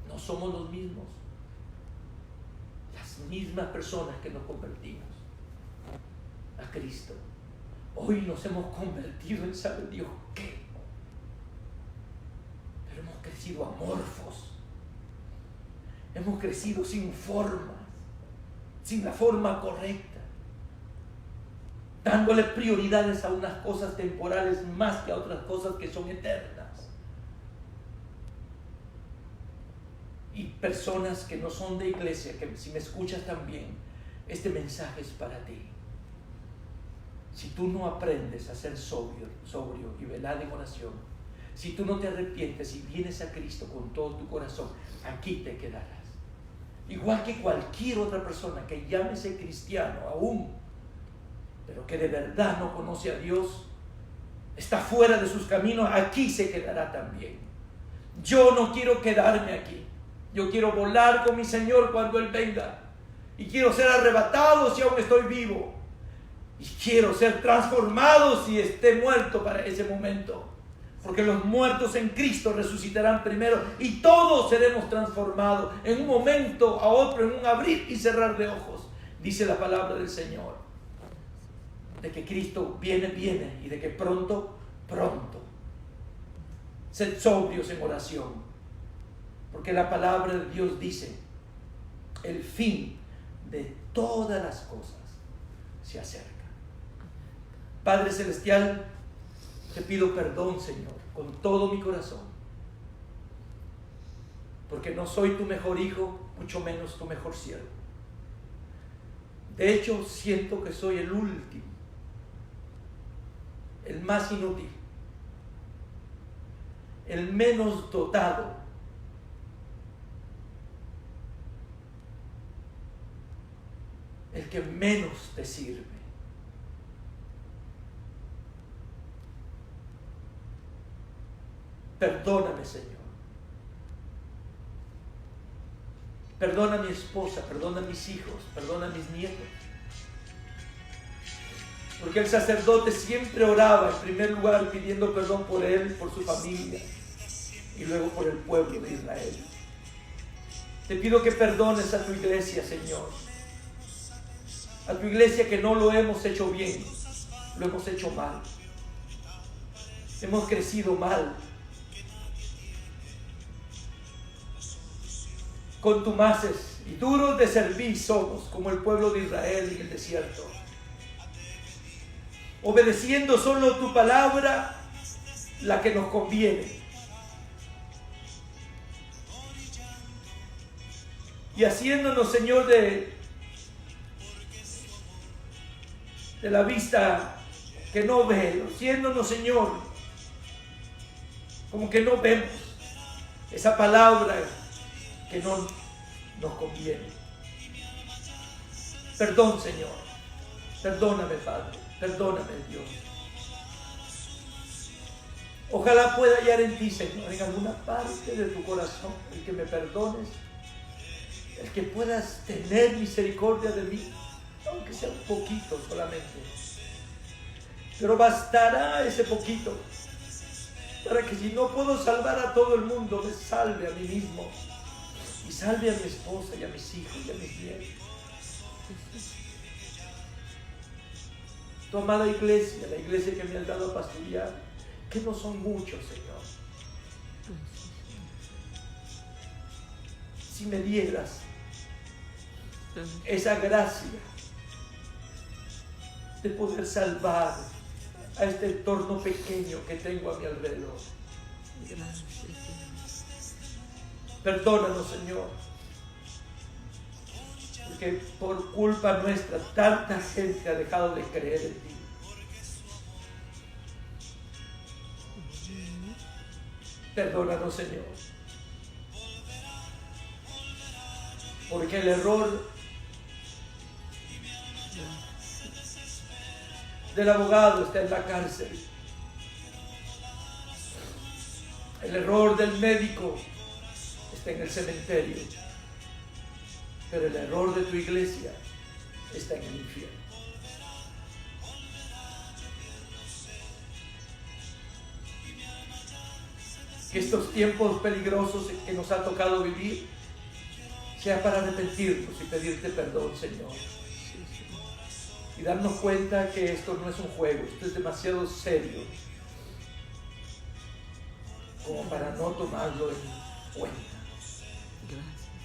No somos los mismos, las mismas personas que nos convertimos a Cristo. Hoy nos hemos convertido en sabe Dios qué, pero hemos crecido amorfos, hemos crecido sin forma, sin la forma correcta, dándole prioridades a unas cosas temporales más que a otras cosas que son eternas. Y personas que no son de iglesia, que si me escuchas también, este mensaje es para ti. Si tú no aprendes a ser sobrio y velar en oración, si tú no te arrepientes y vienes a Cristo con todo tu corazón, aquí te quedarás. Igual que cualquier otra persona que llámese cristiano aún, pero que de verdad no conoce a Dios, está fuera de sus caminos, aquí se quedará también. Yo no quiero quedarme aquí. Yo quiero volar con mi Señor cuando Él venga. Y quiero ser arrebatado si aún estoy vivo. Y quiero ser transformado si esté muerto para ese momento. Porque los muertos en Cristo resucitarán primero y todos seremos transformados en un momento a otro, en un abrir y cerrar de ojos. Dice la palabra del Señor. De que Cristo viene y de que pronto. Sed sobrios en oración. Porque la palabra de Dios dice, el fin de todas las cosas se acerca. Padre Celestial, te pido perdón, Señor, con todo mi corazón, porque no soy tu mejor hijo, mucho menos tu mejor siervo. De hecho, siento que soy el último, el más inútil, el menos dotado, el que menos te sirve. Perdóname, Señor. Perdona a mi esposa, perdona a mis hijos, perdona a mis nietos. Porque el sacerdote siempre oraba en primer lugar pidiendo perdón por él, por su familia y luego por el pueblo de Israel. Te pido que perdones a tu iglesia, Señor. A tu iglesia que no lo hemos hecho bien, lo hemos hecho mal. Hemos crecido mal. Contumaces y duros de servir somos, como el pueblo de Israel en el desierto. Obedeciendo solo tu palabra, la que nos conviene. Y haciéndonos, Señor, de la vista que no ve, haciéndonos, Señor, como que no vemos esa palabra que no nos conviene. Perdón, Señor. Perdóname, Padre. Perdóname, Dios. Ojalá pueda hallar en ti, Señor, en alguna parte de tu corazón, el que me perdones, el que puedas tener misericordia de mí, aunque sea un poquito solamente. Pero bastará ese poquito para que si no puedo salvar a todo el mundo, me salve a mí mismo y y salve a mi esposa y a mis hijos y a mis nietos. Tu amada iglesia, la iglesia que me has dado a pastorear, que no son muchos, Señor. Si me dieras esa gracia de poder salvar a este entorno pequeño que tengo a mi alrededor. Perdónanos, Señor, porque por culpa nuestra tanta gente ha dejado de creer en ti. Perdónanos, Señor, porque el error del abogado está en la cárcel. El error del médico está en el cementerio. Pero el error de tu iglesia está en el infierno. Que estos tiempos peligrosos que nos ha tocado vivir sea para arrepentirnos y pedirte perdón, Señor. Y darnos cuenta que esto no es un juego, esto es demasiado serio como para no tomarlo en cuenta.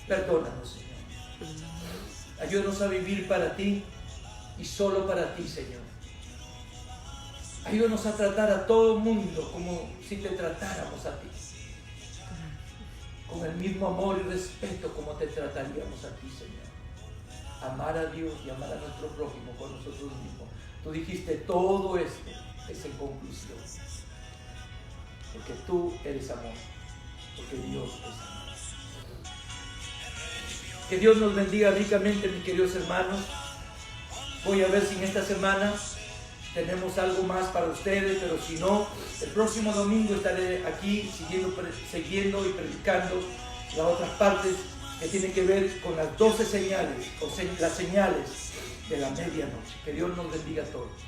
Perdónanos, Señor. Ayúdanos a vivir para ti y solo para ti, Señor. Ayúdanos a tratar a todo mundo como si te tratáramos a ti, con el mismo amor y respeto como te trataríamos a ti, Señor. Amar a Dios y amar a nuestro prójimo con nosotros mismos. Tú dijiste, todo esto es en conclusión. Porque tú eres amor. Porque Dios es amor. Que Dios nos bendiga ricamente, mis queridos hermanos. Voy a ver si en esta semana tenemos algo más para ustedes, pero si no, el próximo domingo estaré aquí siguiendo y predicando las otras partes que tiene que ver con las 12 señales, o las señales de la medianoche. Que Dios nos bendiga a todos.